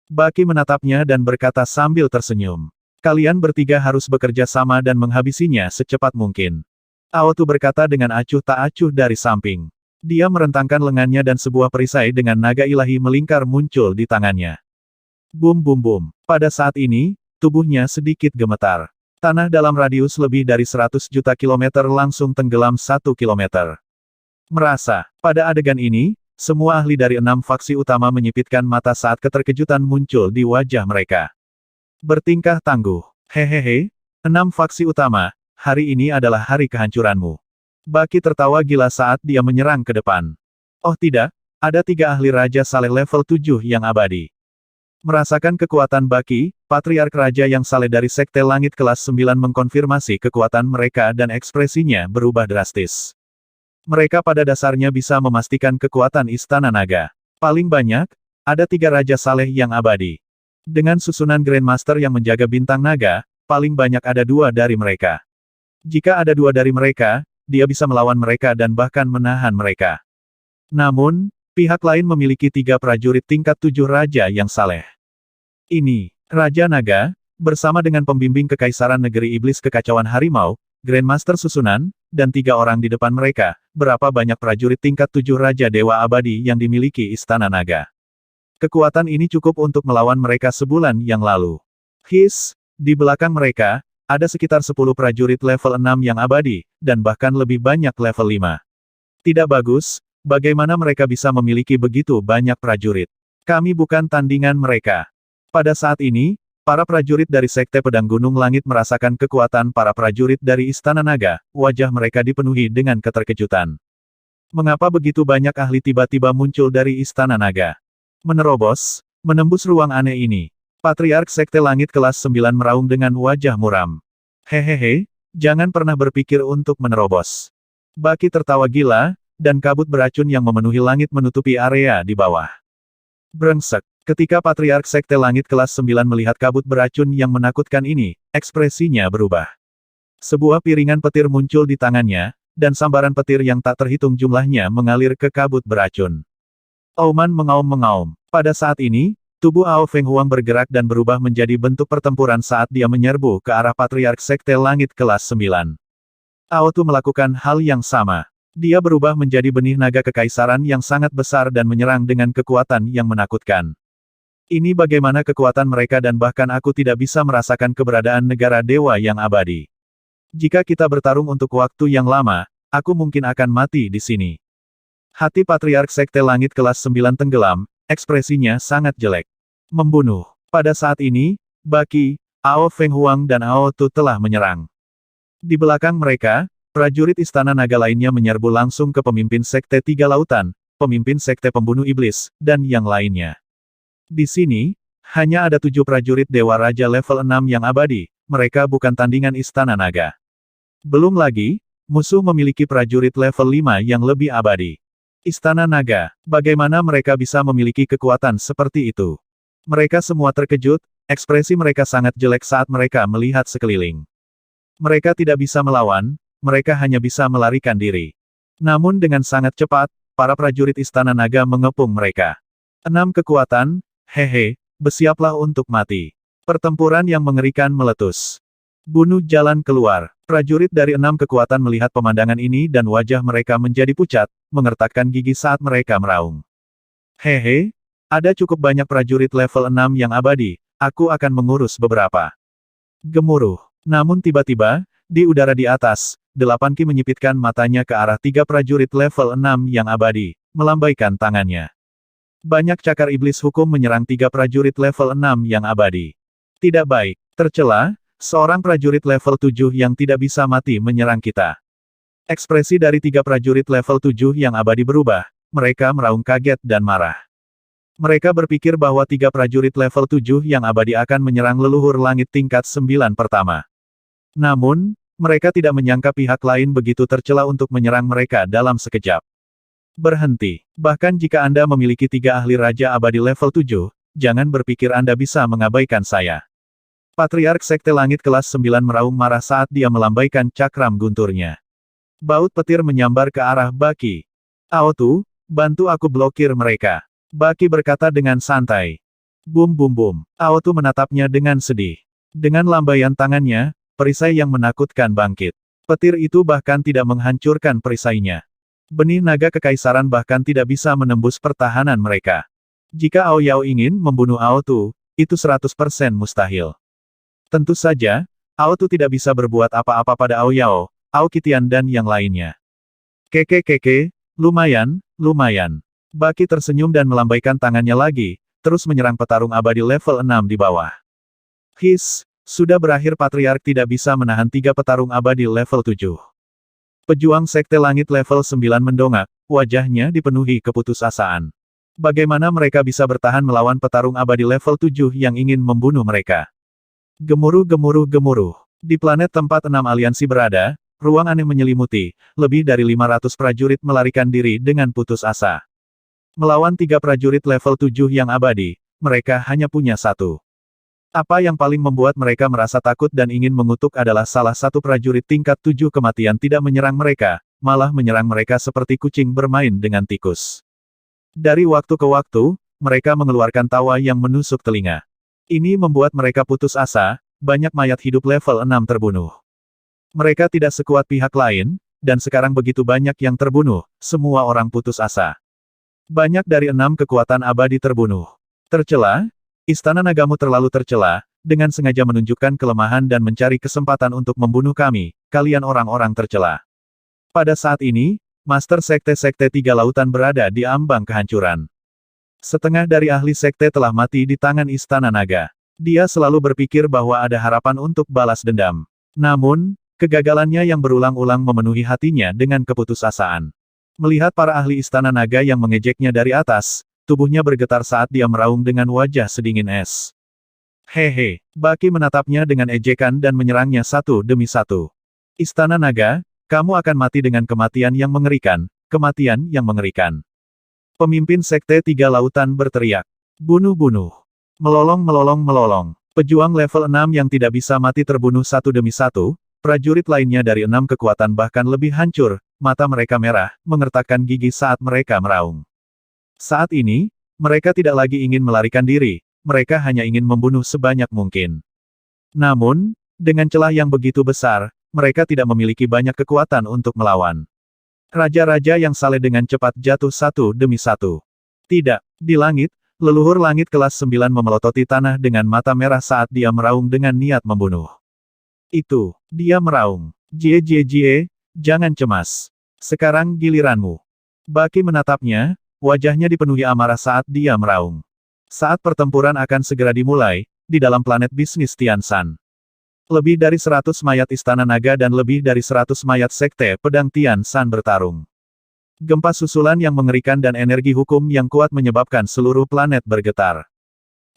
Baki menatapnya dan berkata sambil tersenyum. Kalian bertiga harus bekerja sama dan menghabisinya secepat mungkin. Ao Tu berkata dengan acuh tak acuh dari samping. Dia merentangkan lengannya dan sebuah perisai dengan naga ilahi melingkar muncul di tangannya. Bum bum bum. Pada saat ini, tubuhnya sedikit gemetar. Tanah dalam radius lebih dari 100 juta kilometer langsung tenggelam 1 kilometer. Merasa, pada adegan ini, semua ahli dari 6 faksi utama menyipitkan mata saat keterkejutan muncul di wajah mereka. Bertingkah tangguh. Hehehe, 6 faksi utama, hari ini adalah hari kehancuranmu. Baki tertawa gila saat dia menyerang ke depan. Oh tidak, ada 3 ahli Raja Saleh level 7 yang abadi. Merasakan kekuatan Baki, Patriark Raja yang Saleh dari Sekte Langit kelas 9 mengkonfirmasi kekuatan mereka dan ekspresinya berubah drastis. Mereka pada dasarnya bisa memastikan kekuatan Istana Naga. Paling banyak, ada 3 Raja Saleh yang abadi. Dengan susunan Grandmaster yang menjaga bintang naga, paling banyak ada 2 dari mereka. Jika ada 2 dari mereka, dia bisa melawan mereka dan bahkan menahan mereka. Namun, pihak lain memiliki 3 prajurit tingkat 7 Raja yang Saleh. Ini, Raja Naga, bersama dengan pembimbing Kekaisaran Negeri Iblis Kekacauan Harimau, Grandmaster Susunan, dan 3 orang di depan mereka, berapa banyak prajurit tingkat 7 Raja Dewa Abadi yang dimiliki Istana Naga. Kekuatan ini cukup untuk melawan mereka sebulan yang lalu. Di belakang mereka, ada sekitar 10 prajurit level 6 yang abadi, dan bahkan lebih banyak level 5. Tidak bagus, bagaimana mereka bisa memiliki begitu banyak prajurit? Kami bukan tandingan mereka. Pada saat ini, para prajurit dari Sekte Pedang Gunung Langit merasakan kekuatan para prajurit dari Istana Naga, wajah mereka dipenuhi dengan keterkejutan. Mengapa begitu banyak ahli tiba-tiba muncul dari Istana Naga? Menembus ruang aneh ini. Patriark Sekte Langit kelas 9 meraung dengan wajah muram. Hehehe, jangan pernah berpikir untuk menerobos. Baki tertawa gila, dan kabut beracun yang memenuhi langit menutupi area di bawah. Brengsek. Ketika Patriark Sekte Langit kelas 9 melihat kabut beracun yang menakutkan ini, ekspresinya berubah. Sebuah piringan petir muncul di tangannya, dan sambaran petir yang tak terhitung jumlahnya mengalir ke kabut beracun. Auman mengaum-mengaum. Pada saat ini, tubuh Ao Feng Huang bergerak dan berubah menjadi bentuk pertempuran saat dia menyerbu ke arah Patriark Sekte Langit kelas 9. Ao Tu melakukan hal yang sama. Dia berubah menjadi benih naga kekaisaran yang sangat besar dan menyerang dengan kekuatan yang menakutkan. Ini bagaimana kekuatan mereka dan bahkan aku tidak bisa merasakan keberadaan negara dewa yang abadi. Jika kita bertarung untuk waktu yang lama, aku mungkin akan mati di sini. Hati Patriark Sekte Langit kelas 9 tenggelam, ekspresinya sangat jelek. Membunuh. Pada saat ini, Baki, Ao Feng Huang dan Ao Tu telah menyerang. Di belakang mereka, prajurit Istana Naga lainnya menyerbu langsung ke pemimpin Sekte Tiga Lautan, pemimpin Sekte Pembunuh Iblis, dan yang lainnya. Di sini, hanya ada 7 prajurit Dewa Raja level 6 yang abadi, mereka bukan tandingan Istana Naga. Belum lagi, musuh memiliki prajurit level 5 yang lebih abadi. Istana Naga, bagaimana mereka bisa memiliki kekuatan seperti itu? Mereka semua terkejut, ekspresi mereka sangat jelek saat mereka melihat sekeliling. Mereka tidak bisa melawan, mereka hanya bisa melarikan diri. Namun dengan sangat cepat, para prajurit Istana Naga mengepung mereka. 6 kekuatan, hehe, bersiaplah untuk mati. Pertempuran yang mengerikan meletus. Bunuh jalan keluar. Prajurit dari 6 kekuatan melihat pemandangan ini dan wajah mereka menjadi pucat, mengertakkan gigi saat mereka meraung. Hehe, ada cukup banyak prajurit level 6 yang abadi, aku akan mengurus beberapa. Gemuruh. Namun tiba-tiba, di udara di atas, 8Ki menyipitkan matanya ke arah 3 prajurit level 6 yang abadi, melambaikan tangannya. Banyak cakar iblis hukum menyerang 3 prajurit level 6 yang abadi. Tidak baik. Tercela, seorang prajurit level 7 yang tidak bisa mati menyerang kita. Ekspresi dari 3 prajurit level 7 yang abadi berubah, mereka meraung kaget dan marah. Mereka berpikir bahwa 3 prajurit level 7 yang abadi akan menyerang leluhur langit tingkat 9 pertama. Namun, mereka tidak menyangka pihak lain begitu tercela untuk menyerang mereka dalam sekejap. Berhenti. Bahkan jika Anda memiliki 3 ahli Raja Abadi level 7, jangan berpikir Anda bisa mengabaikan saya. Patriark Sekte Langit kelas 9 meraung marah saat dia melambaikan cakram gunturnya. Baut petir menyambar ke arah Baki. Aotu, bantu aku blokir mereka. Baki berkata dengan santai. Bum bum bum. Aotu menatapnya dengan sedih. Dengan lambaian tangannya, perisai yang menakutkan bangkit. Petir itu bahkan tidak menghancurkan perisainya. Benih naga kekaisaran bahkan tidak bisa menembus pertahanan mereka. Jika Ao Yao ingin membunuh Aotu, itu 100% mustahil. Tentu saja, Aotu tidak bisa berbuat apa-apa pada Ao Yao, Ao Qitian dan yang lainnya. Keke, lumayan, lumayan. Baki tersenyum dan melambaikan tangannya lagi, terus menyerang petarung abadi level 6 di bawah. Sudah berakhir Patriark tidak bisa menahan 3 petarung abadi level 7. Pejuang Sekte Langit level 9 mendongak, wajahnya dipenuhi keputusasaan. Bagaimana mereka bisa bertahan melawan petarung abadi level 7 yang ingin membunuh mereka? Gemuruh. Di planet tempat 6 aliansi berada, ruang aneh menyelimuti, lebih dari 500 prajurit melarikan diri dengan putus asa. Melawan 3 prajurit level 7 yang abadi, mereka hanya punya 1. Apa yang paling membuat mereka merasa takut dan ingin mengutuk adalah salah satu prajurit tingkat 7 kematian tidak menyerang mereka, malah menyerang mereka seperti kucing bermain dengan tikus. Dari waktu ke waktu, mereka mengeluarkan tawa yang menusuk telinga. Ini membuat mereka putus asa, banyak mayat hidup level 6 terbunuh. Mereka tidak sekuat pihak lain, dan sekarang begitu banyak yang terbunuh, semua orang putus asa. Banyak dari 6 kekuatan abadi terbunuh. Tercela? Istana nagamu terlalu tercela, dengan sengaja menunjukkan kelemahan dan mencari kesempatan untuk membunuh kami, kalian orang-orang tercela. Pada saat ini, Master Sekte-Sekte 3 Lautan berada di ambang kehancuran. Setengah dari ahli sekte telah mati di tangan Istana Naga. Dia selalu berpikir bahwa ada harapan untuk balas dendam. Namun, kegagalannya yang berulang-ulang memenuhi hatinya dengan keputusasaan. Melihat para ahli Istana Naga yang mengejeknya dari atas, tubuhnya bergetar saat dia meraung dengan wajah sedingin es. Hehe, Baki menatapnya dengan ejekan dan menyerangnya satu demi satu. Istana Naga, kamu akan mati dengan kematian yang mengerikan, kematian yang mengerikan. Pemimpin Sekte 3 Lautan berteriak. Bunuh-bunuh. Melolong. Pejuang level 6 yang tidak bisa mati terbunuh satu demi satu, prajurit lainnya dari 6 kekuatan bahkan lebih hancur, mata mereka merah, mengertakkan gigi saat mereka meraung. Saat ini, mereka tidak lagi ingin melarikan diri, mereka hanya ingin membunuh sebanyak mungkin. Namun, dengan celah yang begitu besar, mereka tidak memiliki banyak kekuatan untuk melawan. Raja-raja yang saleh dengan cepat jatuh satu demi satu. Tidak, di langit, leluhur langit kelas 9 memelototi tanah dengan mata merah saat dia meraung dengan niat membunuh. Itu, dia meraung. Jie, jangan cemas. Sekarang giliranmu. Baki menatapnya, wajahnya dipenuhi amarah saat dia meraung. Saat pertempuran akan segera dimulai, di dalam planet bisnis Tianshan. Lebih dari 100 mayat Istana Naga dan lebih dari 100 mayat Sekte Pedang Tianshan bertarung. Gempa susulan yang mengerikan dan energi hukum yang kuat menyebabkan seluruh planet bergetar.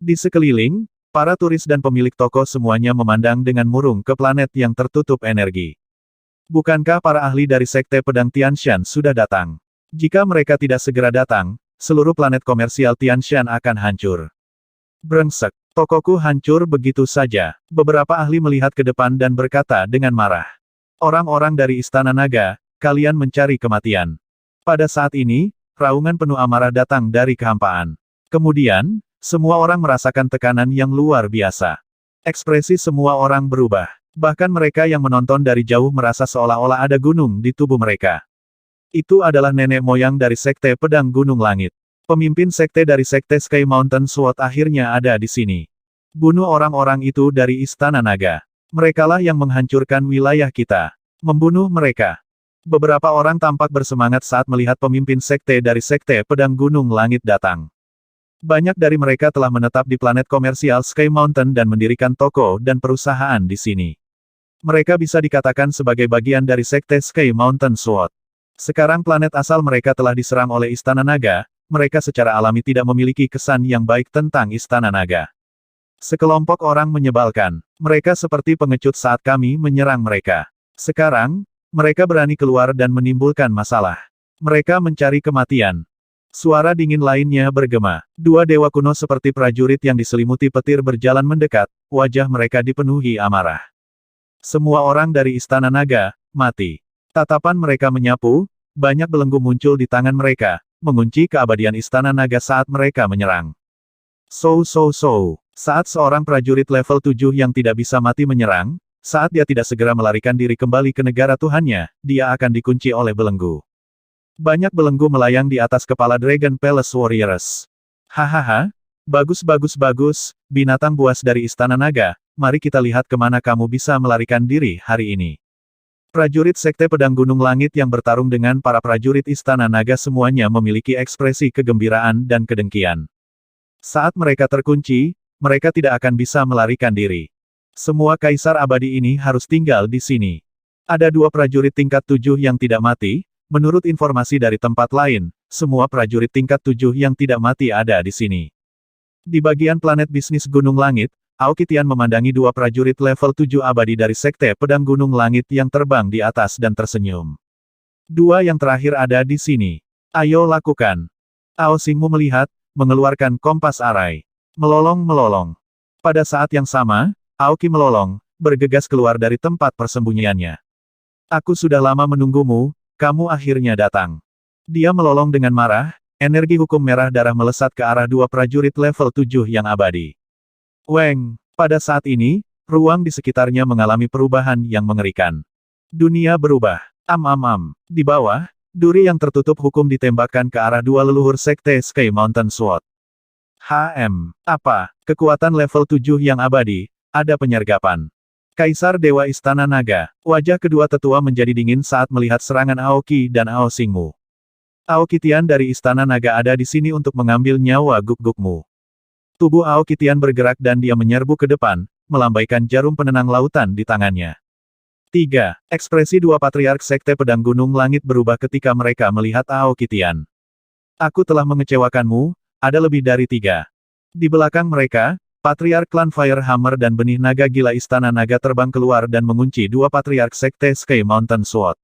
Di sekeliling, para turis dan pemilik toko semuanya memandang dengan murung ke planet yang tertutup energi. Bukankah para ahli dari Sekte Pedang Tianshan sudah datang? Jika mereka tidak segera datang, seluruh planet komersial Tianshan akan hancur. Brengsek, tokoku hancur begitu saja. Beberapa ahli melihat ke depan dan berkata dengan marah. Orang-orang dari Istana Naga, kalian mencari kematian. Pada saat ini, raungan penuh amarah datang dari kehampaan. Kemudian, semua orang merasakan tekanan yang luar biasa. Ekspresi semua orang berubah. Bahkan mereka yang menonton dari jauh merasa seolah-olah ada gunung di tubuh mereka. Itu adalah nenek moyang dari Sekte Pedang Gunung Langit. Pemimpin sekte dari Sekte Sky Mountain Sword akhirnya ada di sini. Bunuh orang-orang itu dari Istana Naga. Merekalah yang menghancurkan wilayah kita. Membunuh mereka. Beberapa orang tampak bersemangat saat melihat pemimpin sekte dari Sekte Pedang Gunung Langit datang. Banyak dari mereka telah menetap di planet komersial Sky Mountain dan mendirikan toko dan perusahaan di sini. Mereka bisa dikatakan sebagai bagian dari sekte Sky Mountain Sword. Sekarang planet asal mereka telah diserang oleh Istana Naga, mereka secara alami tidak memiliki kesan yang baik tentang Istana Naga. Sekelompok orang menyebalkan. Mereka seperti pengecut saat kami menyerang mereka. Sekarang, mereka berani keluar dan menimbulkan masalah. Mereka mencari kematian. Suara dingin lainnya bergema. Dua dewa kuno seperti prajurit yang diselimuti petir berjalan mendekat, wajah mereka dipenuhi amarah. Semua orang dari Istana Naga, mati. Tatapan mereka menyapu, banyak belenggu muncul di tangan mereka, mengunci keabadian Istana Naga saat mereka menyerang. Saat seorang prajurit level 7 yang tidak bisa mati menyerang, saat dia tidak segera melarikan diri kembali ke negara Tuhannya, dia akan dikunci oleh belenggu. Banyak belenggu melayang di atas kepala Dragon Palace Warriors. Hahaha, bagus, binatang buas dari Istana Naga, mari kita lihat kemana kamu bisa melarikan diri hari ini. Prajurit Sekte Pedang Gunung Langit yang bertarung dengan para prajurit Istana Naga semuanya memiliki ekspresi kegembiraan dan kedengkian. Saat mereka terkunci, mereka tidak akan bisa melarikan diri. Semua kaisar abadi ini harus tinggal di sini. Ada dua prajurit tingkat 7 yang tidak mati. Menurut informasi dari tempat lain, semua prajurit tingkat 7 yang tidak mati ada di sini. Di bagian planet bisnis Gunung Langit, Aoki Tian memandangi dua prajurit level 7 abadi dari Sekte Pedang Gunung Langit yang terbang di atas dan tersenyum. Dua yang terakhir ada di sini. Ayo lakukan. Ao Xingmu melihat, mengeluarkan kompas arai. Melolong. Pada saat yang sama, Aoki melolong, bergegas keluar dari tempat persembunyiannya. Aku sudah lama menunggumu. Kamu akhirnya datang. Dia melolong dengan marah, energi hukum merah darah melesat ke arah dua prajurit level 7 yang abadi. Weng, pada saat ini, ruang di sekitarnya mengalami perubahan yang mengerikan. Dunia berubah. Di bawah, duri yang tertutup hukum ditembakkan ke arah dua leluhur sekte Sky Mountain Sword. Apa? Kekuatan level 7 yang abadi, ada penyergapan. Kaisar Dewa Istana Naga, wajah kedua tetua menjadi dingin saat melihat serangan Aoki dan Ao Xingmu. Aoki Tian dari Istana Naga ada di sini untuk mengambil nyawa guk-gukmu. Tubuh Aoki Tian bergerak dan dia menyerbu ke depan, melambaikan jarum penenang lautan di tangannya. 3. Ekspresi dua patriark Sekte Pedang Gunung Langit berubah ketika mereka melihat Aoki Tian. Aku telah mengecewakanmu, ada lebih dari 3. Di belakang mereka, Patriark Klan Firehammer dan benih naga gila Istana Naga terbang keluar dan mengunci dua patriark Sekte Sky Mountain Sword.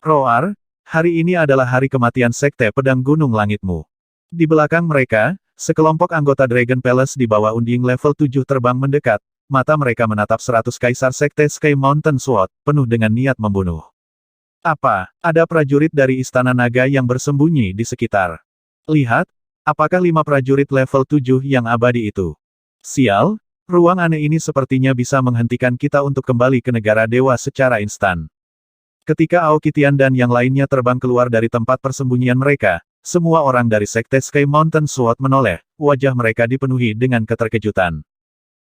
Roar, hari ini adalah hari kematian Sekte Pedang Gunung Langitmu. Di belakang mereka, sekelompok anggota Dragon Palace di bawah unding level 7 terbang mendekat, mata mereka menatap 100 kaisar Sekte Sky Mountain Sword, penuh dengan niat membunuh. Apa, ada prajurit dari Istana Naga yang bersembunyi di sekitar? Lihat, apakah 5 prajurit level 7 yang abadi itu? Sial, ruang aneh ini sepertinya bisa menghentikan kita untuk kembali ke negara dewa secara instan. Ketika Aoki Tian dan yang lainnya terbang keluar dari tempat persembunyian mereka, semua orang dari Sekte Sky Mountain Sword menoleh, wajah mereka dipenuhi dengan keterkejutan.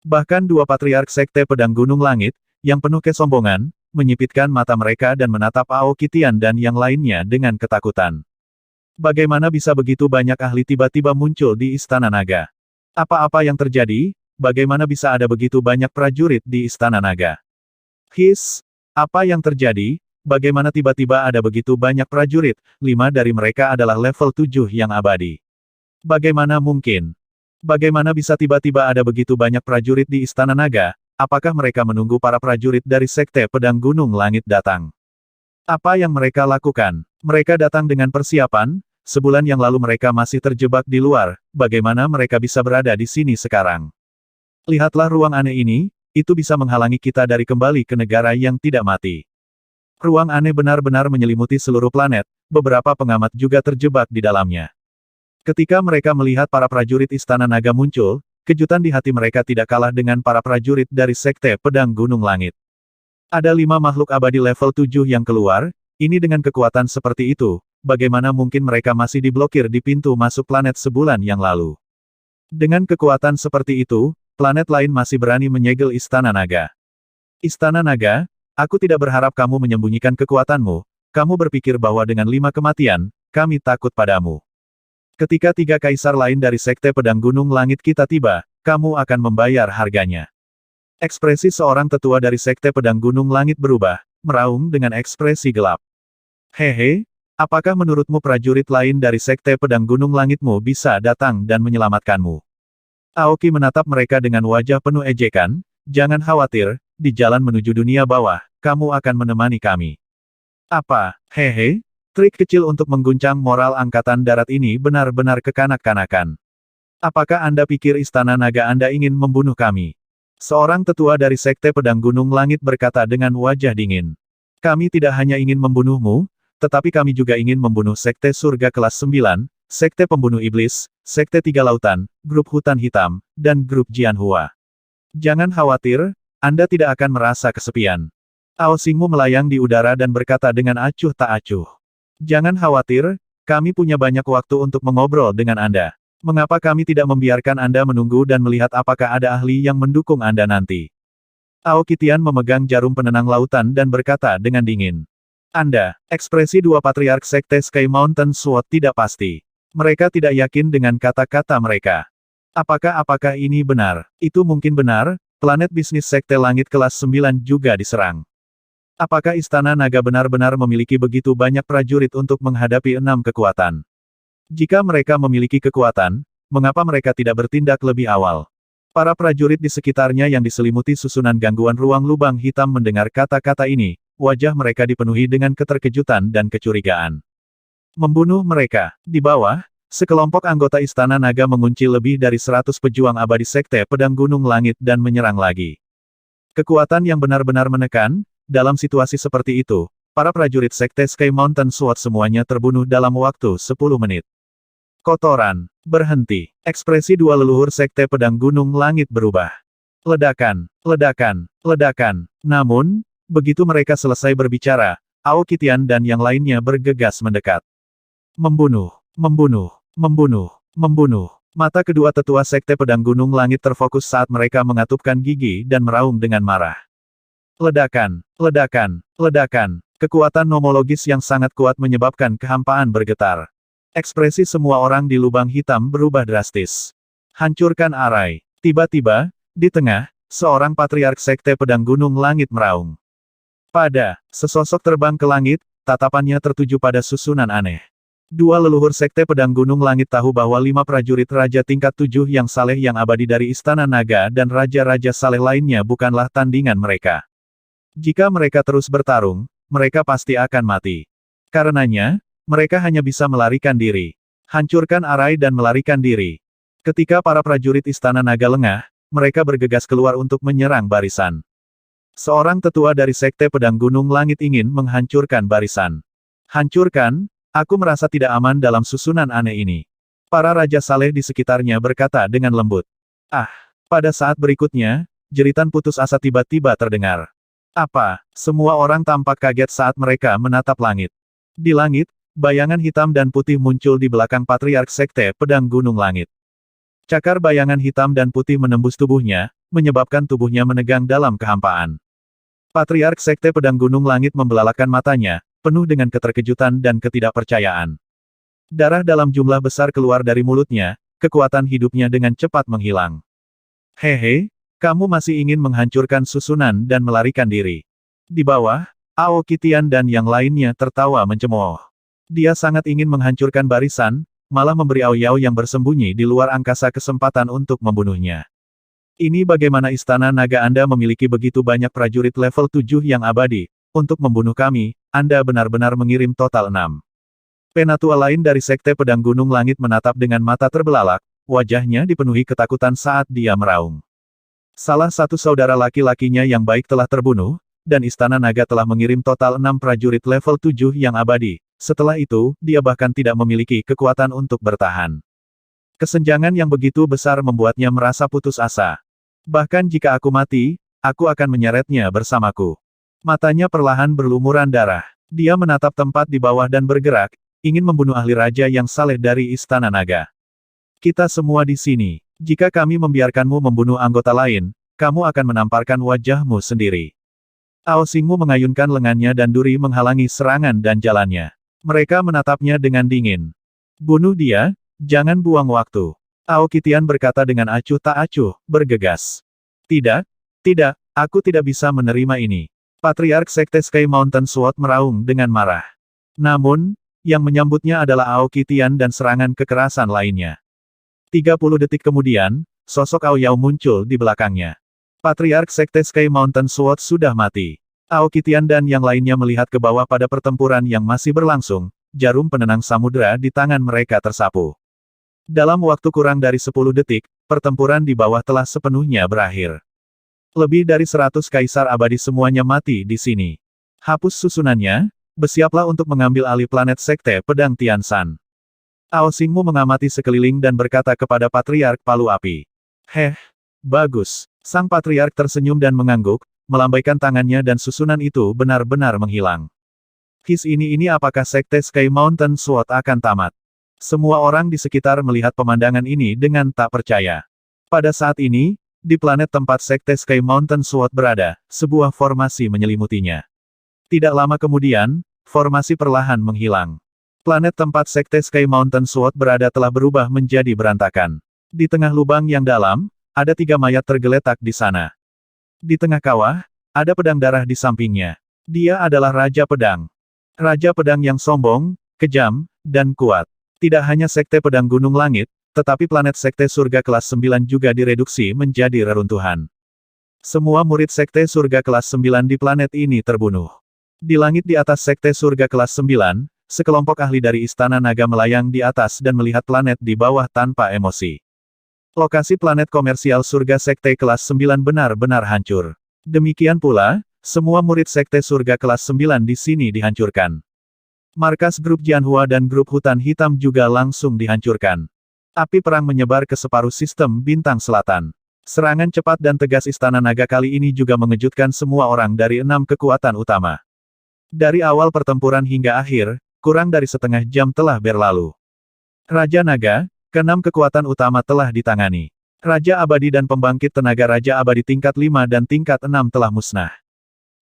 Bahkan dua patriark Sekte Pedang Gunung Langit, yang penuh kesombongan, menyipitkan mata mereka dan menatap Aoki Tian dan yang lainnya dengan ketakutan. Bagaimana bisa begitu banyak ahli tiba-tiba muncul di Istana Naga? Apa-apa yang terjadi? Bagaimana bisa ada begitu banyak prajurit di Istana Naga? Apa yang terjadi? Bagaimana tiba-tiba ada begitu banyak prajurit? 5 dari mereka adalah level 7 yang abadi. Bagaimana mungkin? Bagaimana bisa tiba-tiba ada begitu banyak prajurit di Istana Naga? Apakah mereka menunggu para prajurit dari Sekte Pedang Gunung Langit datang? Apa yang mereka lakukan? Mereka datang dengan persiapan. Sebulan yang lalu mereka masih terjebak di luar, bagaimana mereka bisa berada di sini sekarang? Lihatlah ruang aneh ini, itu bisa menghalangi kita dari kembali ke negara yang tidak mati. Ruang aneh benar-benar menyelimuti seluruh planet, beberapa pengamat juga terjebak di dalamnya. Ketika mereka melihat para prajurit Istana Naga muncul, kejutan di hati mereka tidak kalah dengan para prajurit dari Sekte Pedang Gunung Langit. Ada 5 makhluk abadi level 7 yang keluar, ini dengan kekuatan seperti itu. Bagaimana mungkin mereka masih diblokir di pintu masuk planet sebulan yang lalu? Dengan kekuatan seperti itu, planet lain masih berani menyegel Istana Naga. Istana Naga, aku tidak berharap kamu menyembunyikan kekuatanmu, kamu berpikir bahwa dengan 5 kematian, kami takut padamu. Ketika tiga kaisar lain dari Sekte Pedang Gunung Langit kita tiba, kamu akan membayar harganya. Ekspresi seorang tetua dari Sekte Pedang Gunung Langit berubah, meraung dengan ekspresi gelap. Hehe, apakah menurutmu prajurit lain dari Sekte Pedang Gunung Langitmu bisa datang dan menyelamatkanmu? Aoki menatap mereka dengan wajah penuh ejekan, jangan khawatir, di jalan menuju dunia bawah, kamu akan menemani kami. Apa, hehe? Trik kecil untuk mengguncang moral Angkatan Darat ini benar-benar kekanak-kanakan. Apakah Anda pikir Istana Naga Anda ingin membunuh kami? Seorang tetua dari Sekte Pedang Gunung Langit berkata dengan wajah dingin. Kami tidak hanya ingin membunuhmu, tetapi kami juga ingin membunuh Sekte Surga kelas 9, Sekte Pembunuh Iblis, Sekte Tiga Lautan, Grup Hutan Hitam, dan Grup Jianhua. Jangan khawatir, Anda tidak akan merasa kesepian. Ao Xingmu melayang di udara dan berkata dengan acuh tak acuh. Jangan khawatir, kami punya banyak waktu untuk mengobrol dengan Anda. Mengapa kami tidak membiarkan Anda menunggu dan melihat apakah ada ahli yang mendukung Anda nanti? Aoki Tian memegang jarum penenang lautan dan berkata dengan dingin. Anda, ekspresi dua patriark Sekte Sky Mountain Sword tidak pasti. Mereka tidak yakin dengan kata-kata mereka. Apakah ini benar? Itu mungkin benar, planet bisnis Sekte Langit kelas 9 juga diserang. Apakah Istana Naga benar-benar memiliki begitu banyak prajurit untuk menghadapi 6 kekuatan? Jika mereka memiliki kekuatan, mengapa mereka tidak bertindak lebih awal? Para prajurit di sekitarnya yang diselimuti susunan gangguan ruang lubang hitam mendengar kata-kata ini, wajah mereka dipenuhi dengan keterkejutan dan kecurigaan. Membunuh mereka. Di bawah, sekelompok anggota Istana Naga mengunci lebih dari 100 pejuang abadi Sekte Pedang Gunung Langit dan menyerang lagi. Kekuatan yang benar-benar menekan. Dalam situasi seperti itu, para prajurit Sekte Sky Mountain Sword semuanya terbunuh dalam waktu 10 menit. Kotoran. Berhenti. Ekspresi dua leluhur Sekte Pedang Gunung Langit berubah. Ledakan. Ledakan. Ledakan. Namun, begitu mereka selesai berbicara, Aoki Tian dan yang lainnya bergegas mendekat. Membunuh. Membunuh. Membunuh. Membunuh. Mata kedua tetua Sekte Pedang Gunung Langit terfokus saat mereka mengatupkan gigi dan meraung dengan marah. Ledakan, ledakan, ledakan. Kekuatan nomologis yang sangat kuat menyebabkan kehampaan bergetar. Ekspresi semua orang di lubang hitam berubah drastis. Hancurkan arai. Tiba-tiba, di tengah, seorang patriark Sekte Pedang Gunung Langit meraung. Pada, sesosok terbang ke langit, tatapannya tertuju pada susunan aneh. Dua leluhur Sekte Pedang Gunung Langit tahu bahwa 5 prajurit Raja tingkat 7 yang saleh yang abadi dari Istana Naga dan Raja-Raja saleh lainnya bukanlah tandingan mereka. Jika mereka terus bertarung, mereka pasti akan mati. Karenanya, mereka hanya bisa melarikan diri. Hancurkan arai dan melarikan diri. Ketika para prajurit Istana Naga lengah, mereka bergegas keluar untuk menyerang barisan. Seorang tetua dari Sekte Pedang Gunung Langit ingin menghancurkan barisan. Hancurkan, aku merasa tidak aman dalam susunan aneh ini. Para Raja Saleh di sekitarnya berkata dengan lembut. Ah, pada saat berikutnya, jeritan putus asa tiba-tiba terdengar. Apa? Semua orang tampak kaget saat mereka menatap langit. Di langit, bayangan hitam dan putih muncul di belakang Patriark Sekte Pedang Gunung Langit. Cakar bayangan hitam dan putih menembus tubuhnya, menyebabkan tubuhnya menegang dalam kehampaan. Patriark Sekte Pedang Gunung Langit membelalakan matanya, penuh dengan keterkejutan dan ketidakpercayaan. Darah dalam jumlah besar keluar dari mulutnya, kekuatan hidupnya dengan cepat menghilang. Hehe. Kamu masih ingin menghancurkan susunan dan melarikan diri. Di bawah, Aoki Tian dan yang lainnya tertawa mencemooh. Dia sangat ingin menghancurkan barisan, malah memberi Aoyao yang bersembunyi di luar angkasa kesempatan untuk membunuhnya. Ini bagaimana Istana Naga Anda memiliki begitu banyak prajurit level 7 yang abadi, untuk membunuh kami, Anda benar-benar mengirim total 6. Penatua lain dari Sekte Pedang Gunung Langit menatap dengan mata terbelalak, wajahnya dipenuhi ketakutan saat dia meraung. Salah satu saudara laki-lakinya yang baik telah terbunuh, dan Istana Naga telah mengirim total 6 prajurit level 7 yang abadi. Setelah itu, dia bahkan tidak memiliki kekuatan untuk bertahan. Kesenjangan yang begitu besar membuatnya merasa putus asa. Bahkan jika aku mati, aku akan menyeretnya bersamaku. Matanya perlahan berlumuran darah. Dia menatap tempat di bawah dan bergerak, ingin membunuh ahli raja yang saleh dari Istana Naga. Kita semua di sini. Jika kami membiarkanmu membunuh anggota lain, kamu akan menamparkan wajahmu sendiri. Ao Xingmu mengayunkan lengannya dan duri menghalangi serangan dan jalannya. Mereka menatapnya dengan dingin. Bunuh dia, Jangan buang waktu. Aoki Tian berkata dengan acuh tak acuh, bergegas. Tidak, tidak, aku tidak bisa menerima ini. Patriark Sekte Sky Mountain Sword meraung dengan marah. Namun, yang menyambutnya adalah Aoki Tian dan serangan kekerasan lainnya. 30 detik kemudian, sosok Ao Yao muncul di belakangnya. Patriark Sekte Sky Mountain Sword sudah mati. Aoki Tian dan yang lainnya melihat ke bawah pada pertempuran yang masih berlangsung, jarum penenang samudera di tangan mereka tersapu. Dalam waktu kurang dari 10 detik, pertempuran di bawah telah sepenuhnya berakhir. Lebih dari 100 kaisar abadi semuanya mati di sini. Hapus susunannya, bersiaplah untuk mengambil alih planet Sekte Pedang Tianshan. Ao Xingmu mengamati sekeliling dan berkata kepada Patriark Palu Api. Bagus. Sang Patriark tersenyum dan mengangguk, melambaikan tangannya dan susunan itu benar-benar menghilang. Ini apakah Sekte Sky Mountain Sword akan tamat? Semua orang di sekitar melihat pemandangan ini dengan tak percaya. Pada saat ini, di planet tempat Sekte Sky Mountain Sword berada, sebuah formasi menyelimutinya. Tidak lama kemudian, formasi perlahan menghilang. Planet tempat Sekte Sky Mountain Sword berada telah berubah menjadi berantakan. Di tengah lubang yang dalam, ada 3 mayat tergeletak di sana. Di tengah kawah, ada pedang darah di sampingnya. Dia adalah Raja Pedang. Raja Pedang yang sombong, kejam, dan kuat. Tidak hanya Sekte Pedang Gunung Langit, tetapi planet Sekte Surga kelas 9 juga direduksi menjadi reruntuhan. Semua murid Sekte Surga kelas 9 di planet ini terbunuh. Di langit di atas Sekte Surga kelas 9, sekelompok ahli dari Istana Naga melayang di atas dan melihat planet di bawah tanpa emosi. Lokasi planet komersial Surga Sekte kelas 9 benar-benar hancur. Demikian pula, semua murid Sekte Surga kelas 9 di sini dihancurkan. Markas grup Jianhua dan grup Hutan Hitam juga langsung dihancurkan. Api perang menyebar ke separuh sistem bintang selatan. Serangan cepat dan tegas Istana Naga kali ini juga mengejutkan semua orang dari 6 kekuatan utama. Dari awal pertempuran hingga akhir, kurang dari setengah jam telah berlalu. Raja Naga, ke-6 kekuatan utama telah ditangani. Raja Abadi dan pembangkit tenaga Raja Abadi tingkat 5 dan tingkat 6 telah musnah.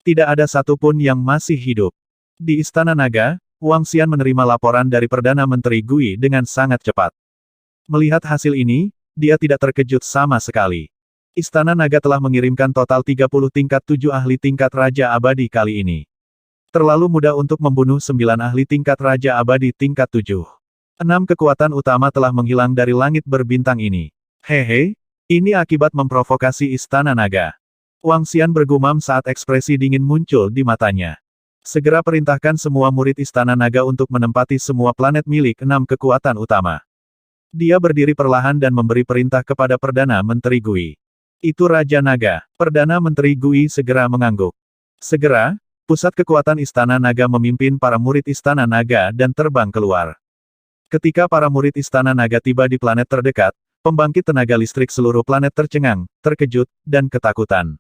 Tidak ada satupun yang masih hidup. Di Istana Naga, Wang Xian menerima laporan dari Perdana Menteri Gui dengan sangat cepat. Melihat hasil ini, dia tidak terkejut sama sekali. Istana Naga telah mengirimkan total 30 tingkat 7 ahli tingkat Raja Abadi kali ini. Terlalu mudah untuk membunuh 9 ahli tingkat Raja Abadi tingkat 7. 6 kekuatan utama telah menghilang dari langit berbintang ini. Ini akibat memprovokasi Istana Naga. Wang Xian bergumam saat ekspresi dingin muncul di matanya. Segera perintahkan semua murid Istana Naga untuk menempati semua planet milik 6 kekuatan utama. Dia berdiri perlahan dan memberi perintah kepada Perdana Menteri Gui. Itu Raja Naga. Perdana Menteri Gui segera mengangguk. Segera, pusat kekuatan Istana Naga memimpin para murid Istana Naga dan terbang keluar. Ketika para murid Istana Naga tiba di planet terdekat, pembangkit tenaga listrik seluruh planet tercengang, terkejut, dan ketakutan.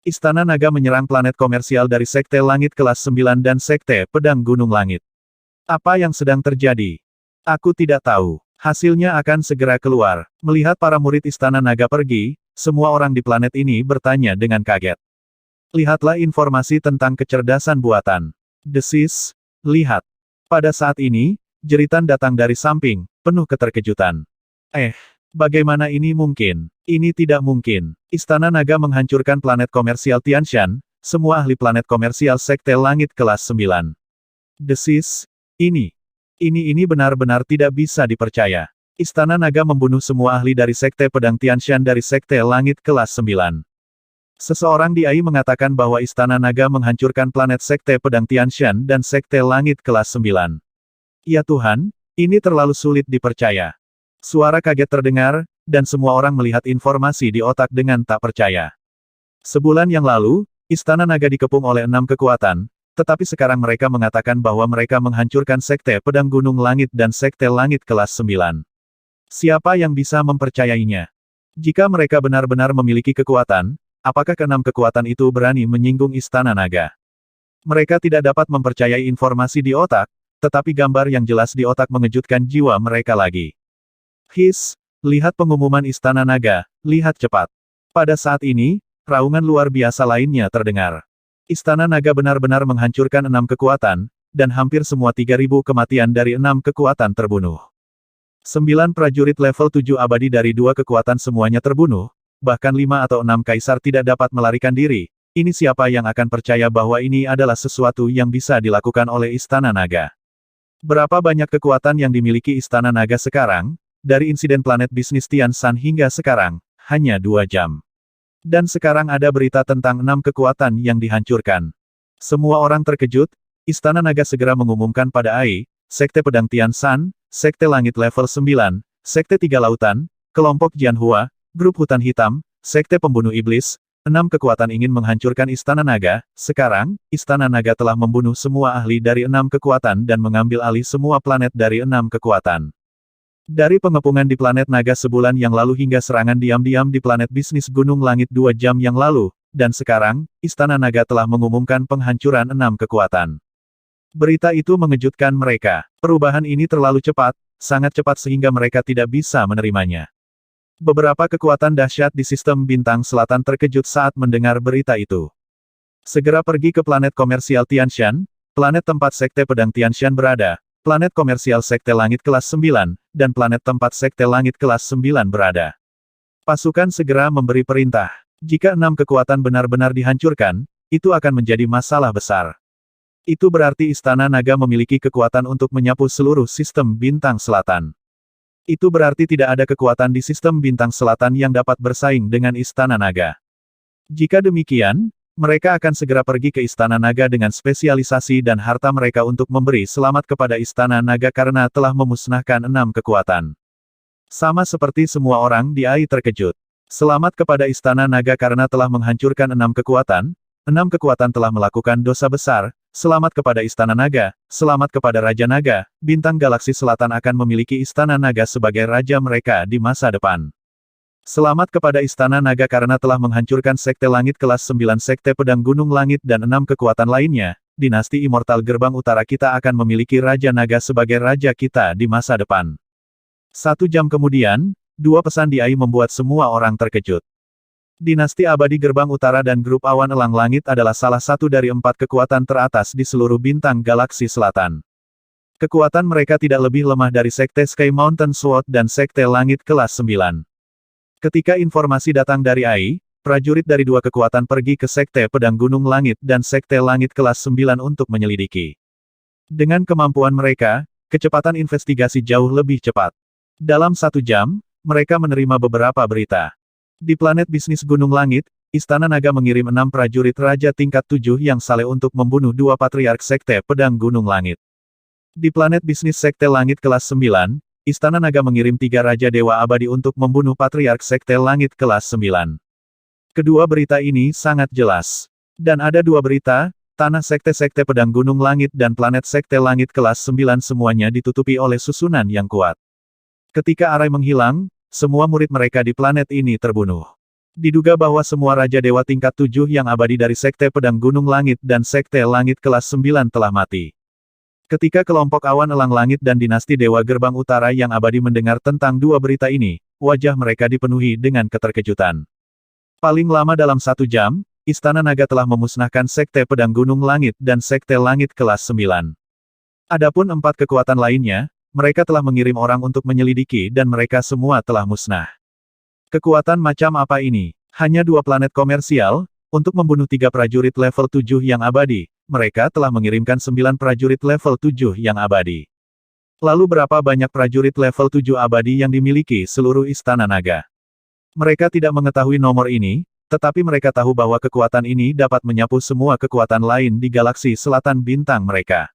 Istana Naga menyerang planet komersial dari Sekte Langit kelas 9 dan Sekte Pedang Gunung Langit. Apa yang sedang terjadi? Aku tidak tahu. Hasilnya akan segera keluar. Melihat para murid Istana Naga pergi, semua orang di planet ini bertanya dengan kaget. Lihatlah informasi tentang kecerdasan buatan. Desis, lihat. Pada saat ini, jeritan datang dari samping, penuh keterkejutan. Bagaimana ini mungkin? Ini tidak mungkin. Istana Naga menghancurkan planet komersial Tianshan, semua ahli planet komersial Sekte Langit kelas 9. Desis, ini benar-benar tidak bisa dipercaya. Istana Naga membunuh semua ahli dari Sekte Pedang Tianshan dari Sekte Langit kelas 9. Seseorang di AI mengatakan bahwa Istana Naga menghancurkan planet Sekte Pedang Tianshan dan Sekte Langit kelas 9. Ya Tuhan, ini terlalu sulit dipercaya. Suara kaget terdengar, dan semua orang melihat informasi di otak dengan tak percaya. Sebulan yang lalu, Istana Naga dikepung oleh 6 kekuatan, tetapi sekarang mereka mengatakan bahwa mereka menghancurkan Sekte Pedang Gunung Langit dan Sekte Langit kelas 9. Siapa yang bisa mempercayainya? Jika mereka benar-benar memiliki kekuatan, apakah ke-6 kekuatan itu berani menyinggung Istana Naga? Mereka tidak dapat mempercayai informasi di otak, tetapi gambar yang jelas di otak mengejutkan jiwa mereka lagi. Lihat pengumuman Istana Naga, lihat cepat. Pada saat ini, raungan luar biasa lainnya terdengar. Istana Naga benar-benar menghancurkan 6 kekuatan, dan hampir semua 3.000 kematian dari 6 kekuatan terbunuh. 9 prajurit level 7 abadi dari 2 kekuatan semuanya terbunuh, bahkan 5 atau 6 kaisar tidak dapat melarikan diri. Ini siapa yang akan percaya bahwa ini adalah sesuatu yang bisa dilakukan oleh Istana Naga? Berapa banyak kekuatan yang dimiliki Istana Naga sekarang? Dari insiden planet bisnis Tianshan hingga sekarang, hanya 2 jam. Dan sekarang ada berita tentang 6 kekuatan yang dihancurkan. Semua orang terkejut, Istana Naga segera mengumumkan pada Ai, Sekte Pedang Tianshan, Sekte Langit level 9, Sekte Tiga Lautan, Kelompok Jianhua, Grup Hutan Hitam, Sekte Pembunuh Iblis, 6 kekuatan ingin menghancurkan Istana Naga. Sekarang, Istana Naga telah membunuh semua ahli dari 6 kekuatan dan mengambil alih semua planet dari 6 kekuatan. Dari pengepungan di planet Naga sebulan yang lalu hingga serangan diam-diam di planet bisnis Gunung Langit 2 jam yang lalu, dan sekarang, Istana Naga telah mengumumkan penghancuran 6 kekuatan. Berita itu mengejutkan mereka. Perubahan ini terlalu cepat, sangat cepat sehingga mereka tidak bisa menerimanya. Beberapa kekuatan dahsyat di sistem bintang selatan terkejut saat mendengar berita itu. Segera pergi ke planet komersial Tianshan, planet tempat Sekte Pedang Tianshan berada, planet komersial Sekte Langit kelas 9, dan planet tempat Sekte Langit kelas 9 berada. Pasukan segera memberi perintah. Jika 6 kekuatan benar-benar dihancurkan, itu akan menjadi masalah besar. Itu berarti Istana Naga memiliki kekuatan untuk menyapu seluruh sistem bintang selatan. Itu berarti tidak ada kekuatan di sistem bintang selatan yang dapat bersaing dengan Istana Naga. Jika demikian, mereka akan segera pergi ke Istana Naga dengan spesialisasi dan harta mereka untuk memberi selamat kepada Istana Naga karena telah memusnahkan 6 kekuatan. Sama seperti semua orang di Ai terkejut. Selamat kepada Istana Naga karena telah menghancurkan 6 kekuatan. 6 kekuatan telah melakukan dosa besar. Selamat kepada Istana Naga, selamat kepada Raja Naga, bintang galaksi selatan akan memiliki Istana Naga sebagai raja mereka di masa depan. Selamat kepada Istana Naga karena telah menghancurkan Sekte Langit kelas 9 Sekte Pedang Gunung Langit dan 6 kekuatan lainnya, dinasti Immortal Gerbang Utara kita akan memiliki Raja Naga sebagai raja kita di masa depan. 1 jam kemudian, 2 pesan di Ai membuat semua orang terkejut. Dinasti Abadi Gerbang Utara dan Grup Awan Elang Langit adalah salah satu dari 4 kekuatan teratas di seluruh bintang galaksi selatan. Kekuatan mereka tidak lebih lemah dari Sekte Sky Mountain Sword dan Sekte Langit kelas 9. Ketika informasi datang dari Ai, prajurit dari 2 kekuatan pergi ke Sekte Pedang Gunung Langit dan Sekte Langit kelas 9 untuk menyelidiki. Dengan kemampuan mereka, kecepatan investigasi jauh lebih cepat. Dalam 1 jam, mereka menerima beberapa berita. Di planet bisnis Gunung Langit, Istana Naga mengirim 6 prajurit Raja tingkat 7 yang saleh untuk membunuh 2 Patriark Sekte Pedang Gunung Langit. Di planet bisnis Sekte Langit kelas 9, Istana Naga mengirim 3 Raja Dewa Abadi untuk membunuh Patriark Sekte Langit kelas 9. Kedua berita ini sangat jelas. Dan ada 2 berita, tanah Sekte-Sekte Pedang Gunung Langit dan planet Sekte Langit kelas 9 semuanya ditutupi oleh susunan yang kuat. Ketika Arai menghilang, semua murid mereka di planet ini terbunuh. Diduga bahwa semua Raja Dewa tingkat 7 yang abadi dari Sekte Pedang Gunung Langit dan Sekte Langit kelas 9 telah mati. Ketika kelompok Awan Elang Langit dan dinasti Dewa Gerbang Utara yang abadi mendengar tentang 2 berita ini, wajah mereka dipenuhi dengan keterkejutan. Paling lama dalam 1 jam, Istana Naga telah memusnahkan Sekte Pedang Gunung Langit dan Sekte Langit kelas 9. Adapun 4 kekuatan lainnya, mereka telah mengirim orang untuk menyelidiki dan mereka semua telah musnah. Kekuatan macam apa ini? Hanya 2 planet komersial, untuk membunuh 3 prajurit level 7 yang abadi, mereka telah mengirimkan 9 prajurit level 7 yang abadi. Lalu berapa banyak prajurit level 7 abadi yang dimiliki seluruh Istana Naga? Mereka tidak mengetahui nomor ini, tetapi mereka tahu bahwa kekuatan ini dapat menyapu semua kekuatan lain di galaksi selatan bintang mereka.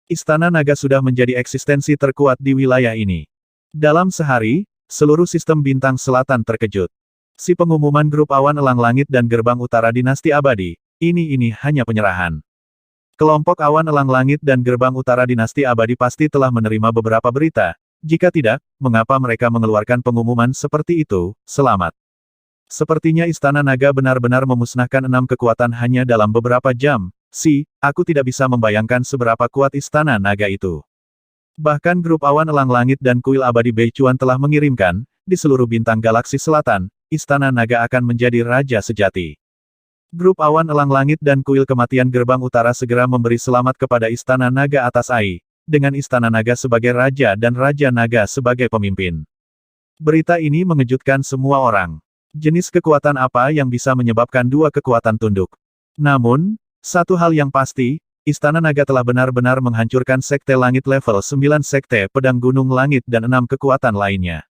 Istana Naga sudah menjadi eksistensi terkuat di wilayah ini. Dalam sehari, seluruh sistem bintang selatan terkejut. Si pengumuman grup Awan Elang Langit dan Gerbang Utara Dinasti Abadi, ini hanya penyerahan. Kelompok Awan Elang Langit dan Gerbang Utara Dinasti Abadi pasti telah menerima beberapa berita. Jika tidak, mengapa mereka mengeluarkan pengumuman seperti itu? Selamat. Sepertinya Istana Naga benar-benar memusnahkan 6 kekuatan hanya dalam beberapa jam. Aku tidak bisa membayangkan seberapa kuat Istana Naga itu. Bahkan grup Awan Elang Langit dan Kuil Abadi Beicuan telah mengirimkan, di seluruh bintang galaksi selatan, Istana Naga akan menjadi raja sejati. Grup Awan Elang Langit dan Kuil Kematian Gerbang Utara segera memberi selamat kepada Istana Naga atas Ai, dengan Istana Naga sebagai raja dan Raja Naga sebagai pemimpin. Berita ini mengejutkan semua orang. Jenis kekuatan apa yang bisa menyebabkan dua kekuatan tunduk? Namun, satu hal yang pasti, Istana Naga telah benar-benar menghancurkan Sekte Langit level 9 Sekte Pedang Gunung Langit dan 6 kekuatan lainnya.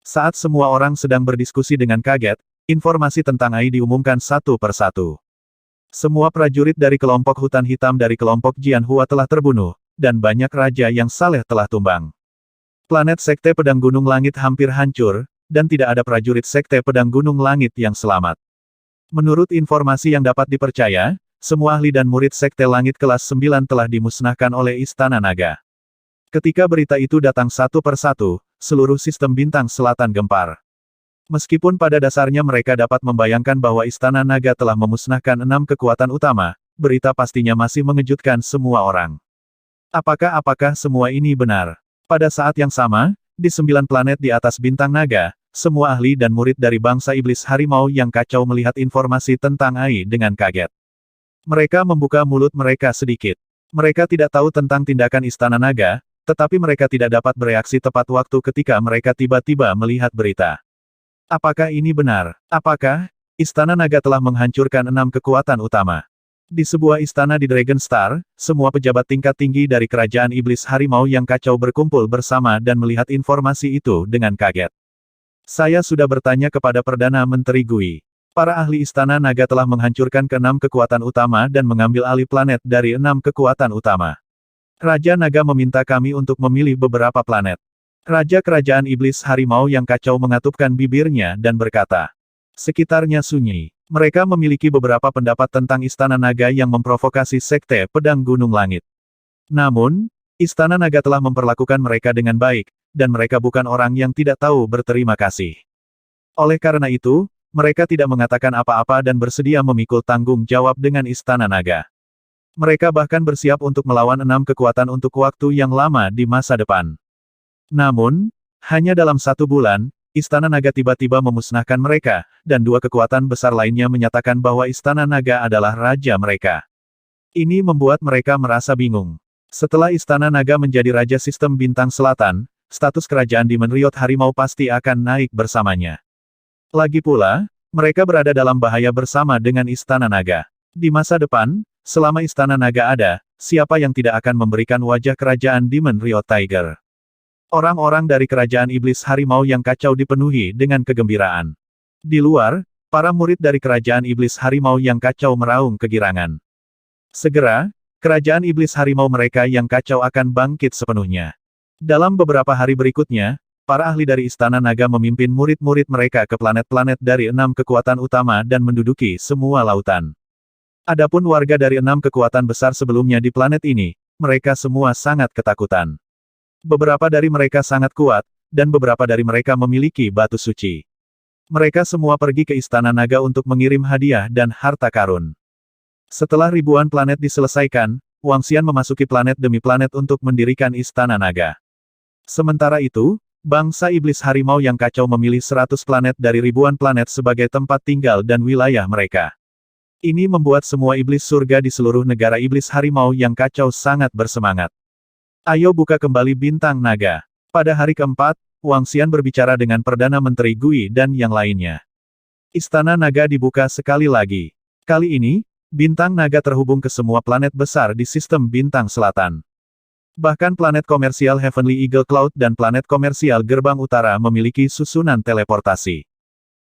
Saat semua orang sedang berdiskusi dengan kaget, informasi tentang AI diumumkan satu persatu. Semua prajurit dari kelompok Hutan Hitam dari kelompok Jianhua telah terbunuh, dan banyak raja yang saleh telah tumbang. Planet Sekte Pedang Gunung Langit hampir hancur, dan tidak ada prajurit Sekte Pedang Gunung Langit yang selamat. Menurut informasi yang dapat dipercaya, semua ahli dan murid Sekte Langit kelas 9 telah dimusnahkan oleh Istana Naga. Ketika berita itu datang satu persatu, seluruh sistem bintang selatan gempar. Meskipun pada dasarnya mereka dapat membayangkan bahwa Istana Naga telah memusnahkan 6 kekuatan utama, berita pastinya masih mengejutkan semua orang. Apakah semua ini benar? Pada saat yang sama, di 9 planet di atas bintang naga, semua ahli dan murid dari bangsa iblis harimau yang kacau melihat informasi tentang AI dengan kaget. Mereka membuka mulut mereka sedikit. Mereka tidak tahu tentang tindakan Istana Naga, tetapi mereka tidak dapat bereaksi tepat waktu ketika mereka tiba-tiba melihat berita. Apakah ini benar? Apakah Istana Naga telah menghancurkan 6 kekuatan utama? Di sebuah istana di Dragon Star, semua pejabat tingkat tinggi dari kerajaan iblis harimau yang kacau berkumpul bersama dan melihat informasi itu dengan kaget. Saya sudah bertanya kepada Perdana Menteri Gui. Para ahli Istana Naga telah menghancurkan ke-6 kekuatan utama dan mengambil alih planet dari 6 kekuatan utama. Raja Naga meminta kami untuk memilih beberapa planet. Raja Kerajaan Iblis Harimau yang kacau mengatupkan bibirnya dan berkata, sekitarnya sunyi. Mereka memiliki beberapa pendapat tentang Istana Naga yang memprovokasi Sekte Pedang Gunung Langit. Namun, Istana Naga telah memperlakukan mereka dengan baik, dan mereka bukan orang yang tidak tahu berterima kasih. Oleh karena itu, mereka tidak mengatakan apa-apa dan bersedia memikul tanggung jawab dengan Istana Naga. Mereka bahkan bersiap untuk melawan 6 kekuatan untuk waktu yang lama di masa depan. Namun, hanya dalam 1 bulan, Istana Naga tiba-tiba memusnahkan mereka, dan 2 kekuatan besar lainnya menyatakan bahwa Istana Naga adalah raja mereka. Ini membuat mereka merasa bingung. Setelah Istana Naga menjadi raja sistem bintang selatan, status kerajaan Demon Riot Harimau pasti akan naik bersamanya. Lagi pula, mereka berada dalam bahaya bersama dengan Istana Naga. Di masa depan, selama Istana Naga ada, siapa yang tidak akan memberikan wajah kerajaan Demon Riot Tiger? Orang-orang dari kerajaan iblis harimau yang kacau dipenuhi dengan kegembiraan. Di luar, para murid dari kerajaan iblis harimau yang kacau meraung kegirangan. Segera, kerajaan iblis harimau mereka yang kacau akan bangkit sepenuhnya. Dalam beberapa hari berikutnya, para ahli dari Istana Naga memimpin murid-murid mereka ke planet-planet dari 6 kekuatan utama dan menduduki semua lautan. Adapun warga dari 6 kekuatan besar sebelumnya di planet ini, mereka semua sangat ketakutan. Beberapa dari mereka sangat kuat, dan beberapa dari mereka memiliki batu suci. Mereka semua pergi ke Istana Naga untuk mengirim hadiah dan harta karun. Setelah ribuan planet diselesaikan, Wang Xian memasuki planet demi planet untuk mendirikan Istana Naga. Sementara itu, bangsa iblis harimau yang kacau memilih 100 planet dari ribuan planet sebagai tempat tinggal dan wilayah mereka. Ini membuat semua iblis surga di seluruh negara iblis harimau yang kacau sangat bersemangat. Ayo buka kembali bintang naga. Pada hari keempat, Wang Xian berbicara dengan Perdana Menteri Gui dan yang lainnya. Istana Naga dibuka sekali lagi. Kali ini, bintang naga terhubung ke semua planet besar di sistem bintang selatan. Bahkan planet komersial Heavenly Eagle Cloud dan planet komersial Gerbang Utara memiliki susunan teleportasi.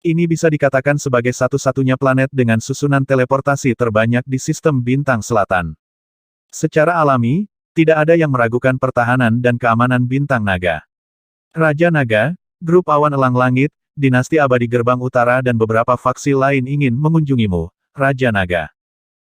Ini bisa dikatakan sebagai satu-satunya planet dengan susunan teleportasi terbanyak di sistem bintang selatan. Secara alami, tidak ada yang meragukan pertahanan dan keamanan bintang naga. Raja Naga, Grup Awan Elang Langit, Dinasti Abadi Gerbang Utara dan beberapa faksi lain ingin mengunjungimu, Raja Naga.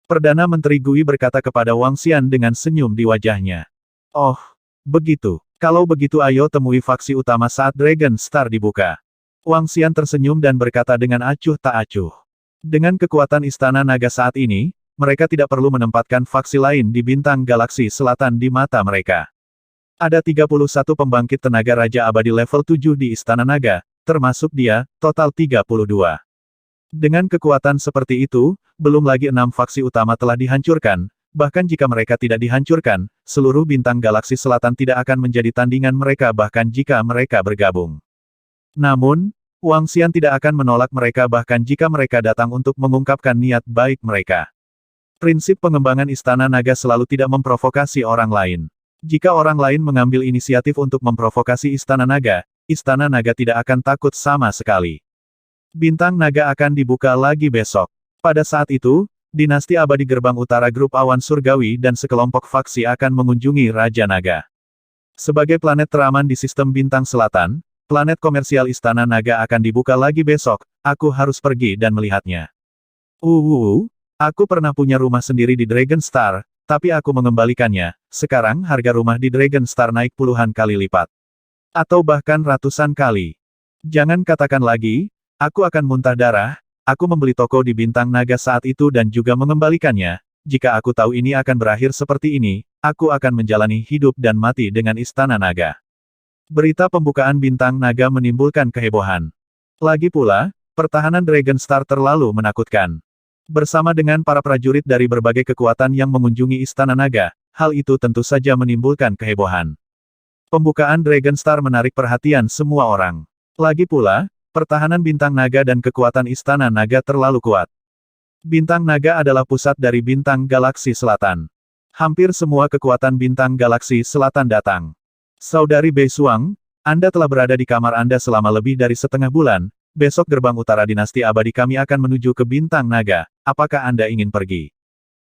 Perdana Menteri Gui berkata kepada Wang Xian dengan senyum di wajahnya. Oh, begitu. Kalau begitu ayo temui faksi utama saat Dragon Star dibuka. Wang Xian tersenyum dan berkata dengan acuh tak acuh. Dengan kekuatan Istana Naga saat ini, mereka tidak perlu menempatkan faksi lain di bintang galaksi selatan di mata mereka. Ada 31 pembangkit tenaga Raja Abadi level 7 di Istana Naga, termasuk dia, total 32. Dengan kekuatan seperti itu, belum lagi 6 faksi utama telah dihancurkan, Bahkan jika mereka tidak dihancurkan, seluruh bintang galaksi selatan tidak akan menjadi tandingan mereka bahkan jika mereka bergabung. Namun, Wang Xian tidak akan menolak mereka bahkan jika mereka datang untuk mengungkapkan niat baik mereka. Prinsip pengembangan Istana Naga selalu tidak memprovokasi orang lain. Jika orang lain mengambil inisiatif untuk memprovokasi Istana Naga tidak akan takut sama sekali. Bintang Naga akan dibuka lagi besok. Pada saat itu, Dinasti Abadi Gerbang Utara Grup Awan Surgawi dan sekelompok faksi akan mengunjungi Raja Naga. Sebagai planet teraman di sistem bintang selatan, planet komersial Istana Naga akan dibuka lagi besok, aku harus pergi dan melihatnya. Aku pernah punya rumah sendiri di Dragon Star, tapi aku mengembalikannya, sekarang harga rumah di Dragon Star naik puluhan kali lipat. Atau bahkan ratusan kali. Jangan katakan lagi, aku akan muntah darah. Aku membeli toko di Bintang Naga saat itu dan juga mengembalikannya. Jika aku tahu ini akan berakhir seperti ini, aku akan menjalani hidup dan mati dengan Istana Naga. Berita pembukaan Bintang Naga menimbulkan kehebohan. Lagi pula, pertahanan Dragon Star terlalu menakutkan. Bersama dengan para prajurit dari berbagai kekuatan yang mengunjungi Istana Naga, hal itu tentu saja menimbulkan kehebohan. Pembukaan Dragon Star menarik perhatian semua orang. Lagi pula, pertahanan Bintang Naga dan kekuatan Istana Naga terlalu kuat. Bintang Naga adalah pusat dari bintang galaksi selatan. Hampir semua kekuatan bintang galaksi selatan datang. Saudari Bei Suang, Anda telah berada di kamar Anda selama lebih dari setengah bulan. Besok gerbang utara dinasti abadi kami akan menuju ke Bintang Naga. Apakah Anda ingin pergi?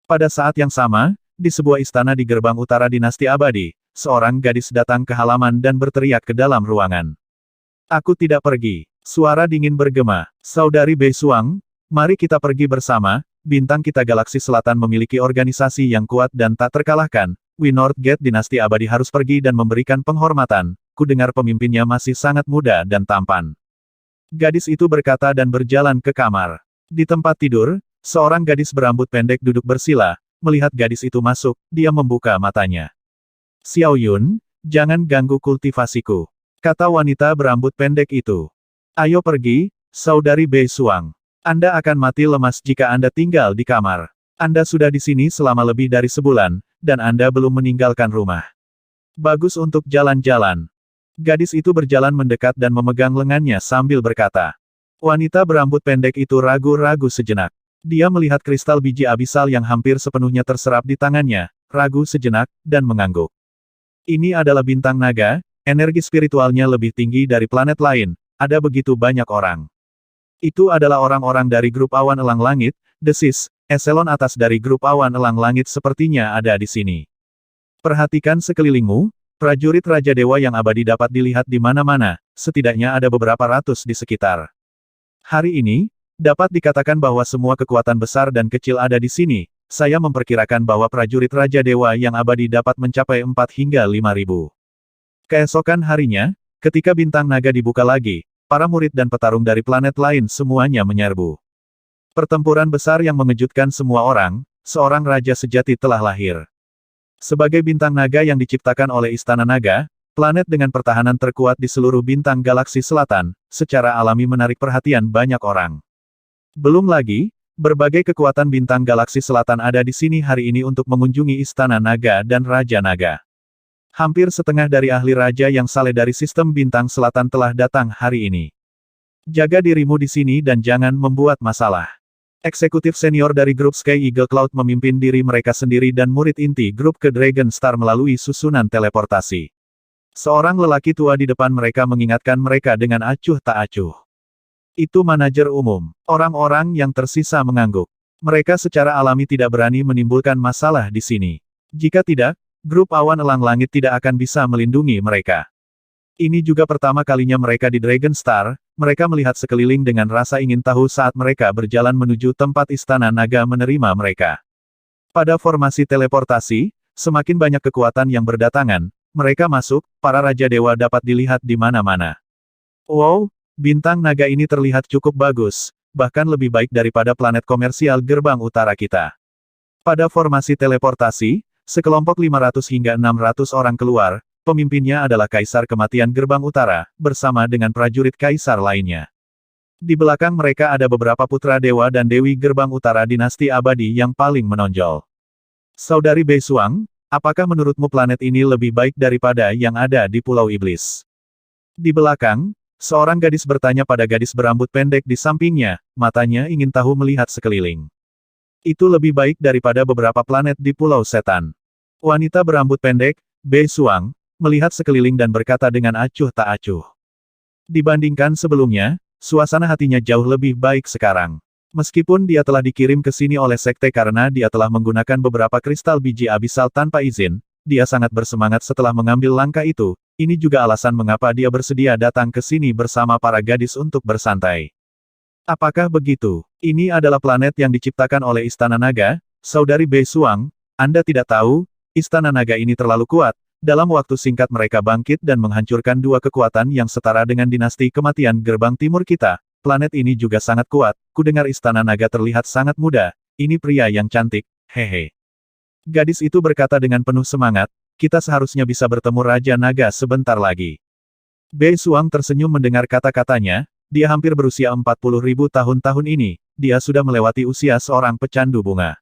Pada saat yang sama, di sebuah istana di gerbang utara dinasti abadi, seorang gadis datang ke halaman dan berteriak ke dalam ruangan. Aku tidak pergi. Suara dingin bergema. Saudari Bei Suang, mari kita pergi bersama. Bintang kita galaksi selatan memiliki organisasi yang kuat dan tak terkalahkan. We North Gate dinasti abadi harus pergi dan memberikan penghormatan. Ku dengar pemimpinnya masih sangat muda dan tampan. Gadis itu berkata dan berjalan ke kamar. Di tempat tidur, seorang gadis berambut pendek duduk bersila. Melihat gadis itu masuk, dia membuka matanya. Xiao Yun, jangan ganggu kultivasiku, kata wanita berambut pendek itu. Ayo pergi, Saudari Bei Suang. Anda akan mati lemas jika Anda tinggal di kamar. Anda sudah di sini selama lebih dari sebulan, dan Anda belum meninggalkan rumah. Bagus untuk jalan-jalan. Gadis itu berjalan mendekat dan memegang lengannya sambil berkata. Wanita berambut pendek itu ragu-ragu sejenak. Dia melihat kristal biji abisal yang hampir sepenuhnya terserap di tangannya, ragu sejenak, dan mengangguk. Ini adalah Bintang Naga, energi spiritualnya lebih tinggi dari planet lain. Ada begitu banyak orang. Itu adalah orang-orang dari grup awan elang langit, desis, eselon atas dari grup awan elang langit sepertinya ada di sini. Perhatikan sekelilingmu, prajurit Raja Dewa yang abadi dapat dilihat di mana-mana, setidaknya ada beberapa ratus di sekitar. Hari ini, dapat dikatakan bahwa semua kekuatan besar dan kecil ada di sini. Saya memperkirakan bahwa prajurit Raja Dewa yang abadi dapat mencapai 4 hingga 5.000. Keesokan harinya, ketika Bintang Naga dibuka lagi, para murid dan petarung dari planet lain semuanya menyerbu. Pertempuran besar yang mengejutkan semua orang, seorang raja sejati telah lahir. Sebagai Bintang Naga yang diciptakan oleh Istana Naga, planet dengan pertahanan terkuat di seluruh bintang galaksi selatan, secara alami menarik perhatian banyak orang. Belum lagi, berbagai kekuatan bintang galaksi selatan ada di sini hari ini untuk mengunjungi Istana Naga dan Raja Naga. Hampir setengah dari ahli raja yang saleh dari sistem bintang selatan telah datang hari ini. Jaga dirimu di sini dan jangan membuat masalah. Eksekutif senior dari grup Sky Eagle Cloud memimpin diri mereka sendiri dan murid inti grup ke Dragon Star melalui susunan teleportasi. Seorang lelaki tua di depan mereka mengingatkan mereka dengan acuh tak acuh. Itu manajer umum. Orang-orang yang tersisa mengangguk. Mereka secara alami tidak berani menimbulkan masalah di sini. Jika tidak, grup awan elang langit tidak akan bisa melindungi mereka. Ini juga pertama kalinya mereka di Dragon Star, mereka melihat sekeliling dengan rasa ingin tahu saat mereka berjalan menuju tempat Istana Naga menerima mereka. Pada formasi teleportasi, semakin banyak kekuatan yang berdatangan, mereka masuk, para Raja Dewa dapat dilihat di mana-mana. Wow, Bintang Naga ini terlihat cukup bagus, bahkan lebih baik daripada planet komersial gerbang utara kita. Pada formasi teleportasi, sekelompok 500 hingga 600 orang keluar, pemimpinnya adalah Kaisar Kematian Gerbang Utara, bersama dengan prajurit Kaisar lainnya. Di belakang mereka ada beberapa putra dewa dan dewi Gerbang Utara dinasti abadi yang paling menonjol. Saudari Beisuang, apakah menurutmu planet ini lebih baik daripada yang ada di Pulau Iblis? Di belakang, seorang gadis bertanya pada gadis berambut pendek di sampingnya, matanya ingin tahu melihat sekeliling. Itu lebih baik daripada beberapa planet di Pulau Setan. Wanita berambut pendek, Beisuang, melihat sekeliling dan berkata dengan acuh tak acuh. Dibandingkan sebelumnya, suasana hatinya jauh lebih baik sekarang. Meskipun dia telah dikirim ke sini oleh sekte karena dia telah menggunakan beberapa kristal biji abisal tanpa izin, dia sangat bersemangat setelah mengambil langkah itu. Ini juga alasan mengapa dia bersedia datang ke sini bersama para gadis untuk bersantai. Apakah begitu? Ini adalah planet yang diciptakan oleh Istana Naga, Saudari Beisuang. Anda tidak tahu, Istana Naga ini terlalu kuat. Dalam waktu singkat mereka bangkit dan menghancurkan dua kekuatan yang setara dengan dinasti kematian gerbang timur kita. Planet ini juga sangat kuat. Kudengar Istana Naga terlihat sangat muda. Ini pria yang cantik, hehe. Gadis itu berkata dengan penuh semangat, kita seharusnya bisa bertemu Raja Naga sebentar lagi. Beisuang tersenyum mendengar kata-katanya, dia hampir berusia 40.000 tahun ini, dia sudah melewati usia seorang pecandu bunga.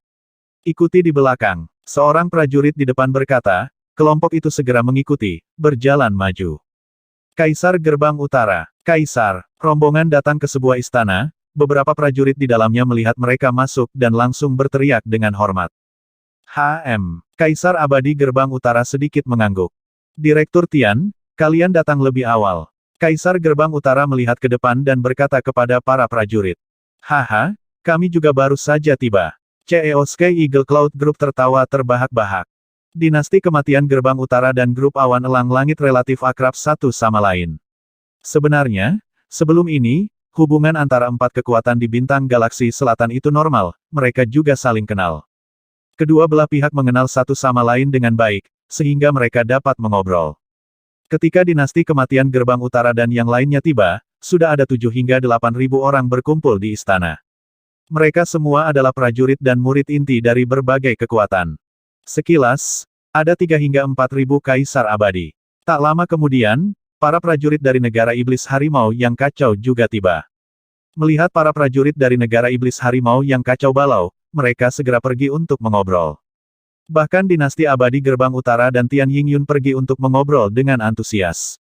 Ikuti di belakang, seorang prajurit di depan berkata, kelompok itu segera mengikuti, berjalan maju. Kaisar Gerbang Utara, Kaisar, rombongan datang ke sebuah istana, beberapa prajurit di dalamnya melihat mereka masuk dan langsung berteriak dengan hormat. Kaisar Abadi Gerbang Utara sedikit mengangguk. Direktur Tian, kalian datang lebih awal. Kaisar Gerbang Utara melihat ke depan dan berkata kepada para prajurit. Haha, kami juga baru saja tiba. CEO Sky Eagle Cloud Group tertawa terbahak-bahak. Dinasti Kematian Gerbang Utara dan Grup Awan Elang Langit relatif akrab satu sama lain. Sebenarnya, sebelum ini, hubungan antara empat kekuatan di bintang galaksi selatan itu normal, mereka juga saling kenal. Kedua belah pihak mengenal satu sama lain dengan baik, sehingga mereka dapat mengobrol. Ketika dinasti kematian Gerbang Utara dan yang lainnya tiba, sudah ada 7 hingga 8.000 orang berkumpul di istana. Mereka semua adalah prajurit dan murid inti dari berbagai kekuatan. Sekilas, ada 3 hingga 4.000 kaisar abadi. Tak lama kemudian, para prajurit dari negara iblis harimau yang kacau juga tiba. Melihat para prajurit dari negara iblis harimau yang kacau balau, mereka segera pergi untuk mengobrol. Bahkan dinasti abadi Gerbang Utara dan Tian Yingyun pergi untuk mengobrol dengan antusias.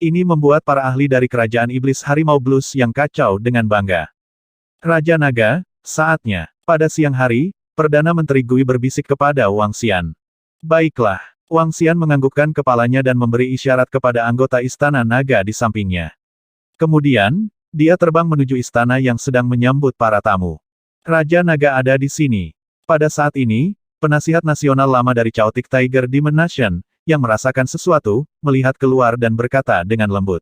Ini membuat para ahli dari kerajaan iblis harimau blues yang kacau dengan bangga. Raja Naga, saatnya. Pada siang hari, Perdana Menteri Gui berbisik kepada Wang Xian. Baiklah, Wang Xian menganggukkan kepalanya dan memberi isyarat kepada anggota Istana Naga di sampingnya. Kemudian, dia terbang menuju istana yang sedang menyambut para tamu. Raja Naga ada di sini. Pada saat ini, penasihat nasional lama dari Chaotic Tiger Demon Nation, yang merasakan sesuatu, melihat keluar dan berkata dengan lembut.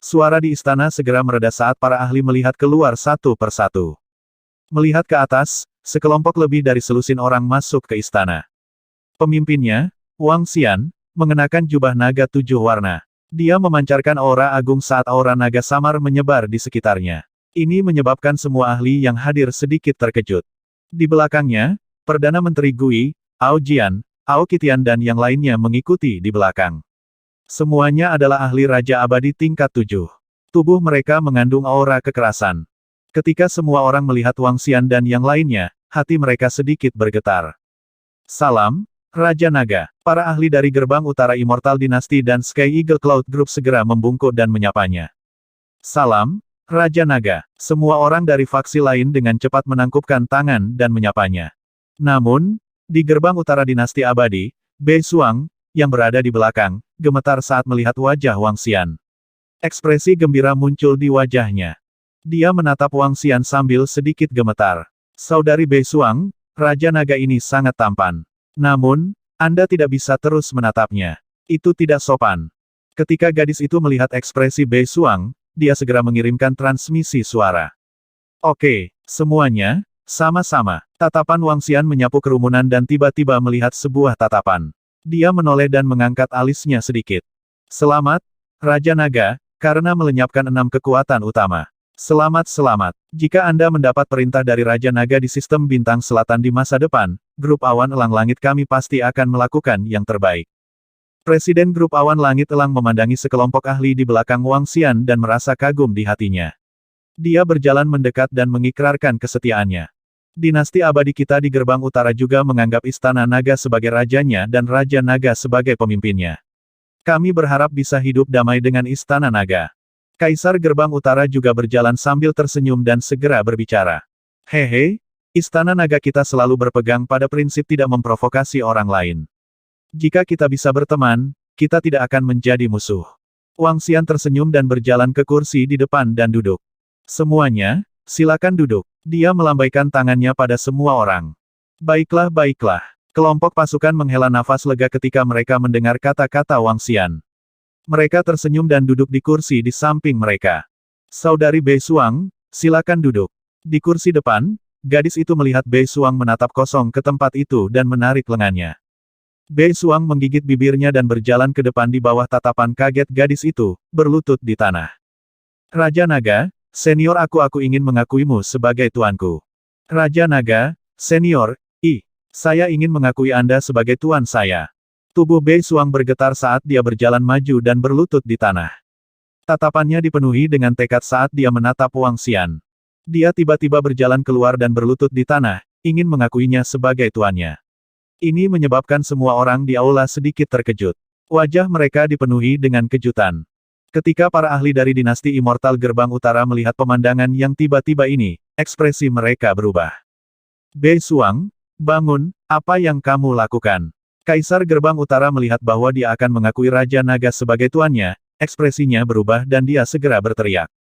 Suara di istana segera mereda saat para ahli melihat keluar satu persatu. Melihat ke atas, sekelompok lebih dari selusin orang masuk ke istana. Pemimpinnya, Wang Xian, mengenakan jubah naga 7 warna. Dia memancarkan aura agung saat aura naga samar menyebar di sekitarnya. Ini menyebabkan semua ahli yang hadir sedikit terkejut. Di belakangnya, Perdana Menteri Gui, Ao Jian, Ao Qitian dan yang lainnya mengikuti di belakang. Semuanya adalah ahli Raja Abadi tingkat 7. Tubuh mereka mengandung aura kekerasan. Ketika semua orang melihat Wang Xian dan yang lainnya, hati mereka sedikit bergetar. Salam, Raja Naga. Para ahli dari Gerbang Utara Immortal Dynasty dan Sky Eagle Cloud Group segera membungkuk dan menyapanya. Salam, Raja Naga. Semua orang dari faksi lain dengan cepat menangkupkan tangan dan menyapanya. Namun, di Gerbang Utara Dinasti Abadi, Beisuang, yang berada di belakang, gemetar saat melihat wajah Wang Xian. Ekspresi gembira muncul di wajahnya. Dia menatap Wang Xian sambil sedikit gemetar. Saudari Beisuang, Raja Naga ini sangat tampan. Namun, Anda tidak bisa terus menatapnya. Itu tidak sopan. Ketika gadis itu melihat ekspresi Beisuang, dia segera mengirimkan transmisi suara. Oke, semuanya, sama-sama. Tatapan Wang Xian menyapu kerumunan dan tiba-tiba melihat sebuah tatapan. Dia menoleh dan mengangkat alisnya sedikit. Selamat, Raja Naga, karena melenyapkan 6 kekuatan utama. Selamat. Jika Anda mendapat perintah dari Raja Naga di sistem bintang selatan di masa depan, Grup Awan Elang Langit kami pasti akan melakukan yang terbaik. Presiden Grup Awan Langit Elang memandangi sekelompok ahli di belakang Wang Xian dan merasa kagum di hatinya. Dia berjalan mendekat dan mengikrarkan kesetiaannya. Dinasti abadi kita di gerbang utara juga menganggap Istana Naga sebagai rajanya dan Raja Naga sebagai pemimpinnya. Kami berharap bisa hidup damai dengan Istana Naga. Kaisar gerbang utara juga berjalan sambil tersenyum dan segera berbicara. Hehe, Istana Naga kita selalu berpegang pada prinsip tidak memprovokasi orang lain. Jika kita bisa berteman, kita tidak akan menjadi musuh. Wang Xian tersenyum dan berjalan ke kursi di depan dan duduk. Semuanya, silakan duduk. Dia melambaikan tangannya pada semua orang. Baiklah, baiklah. Kelompok pasukan menghela nafas lega ketika mereka mendengar kata-kata Wang Xian. Mereka tersenyum dan duduk di kursi di samping mereka. Saudari Bei Suang, silakan duduk. Di kursi depan, gadis itu melihat Bei Suang menatap kosong ke tempat itu dan menarik lengannya. Bei Suang menggigit bibirnya dan berjalan ke depan di bawah tatapan kaget gadis itu, berlutut di tanah. Raja Naga, senior, aku ingin mengakuimu sebagai tuanku. Raja Naga, senior, saya ingin mengakui Anda sebagai tuan saya. Tubuh Bei Suang bergetar saat dia berjalan maju dan berlutut di tanah. Tatapannya dipenuhi dengan tekad saat dia menatap Wang Xian. Dia tiba-tiba berjalan keluar dan berlutut di tanah, ingin mengakuinya sebagai tuannya. Ini menyebabkan semua orang di aula sedikit terkejut. Wajah mereka dipenuhi dengan kejutan. Ketika para ahli dari dinasti Immortal Gerbang Utara melihat pemandangan yang tiba-tiba ini, ekspresi mereka berubah. Bei Suang, bangun, apa yang kamu lakukan? Kaisar Gerbang Utara melihat bahwa dia akan mengakui Raja Naga sebagai tuannya, ekspresinya berubah dan dia segera berteriak.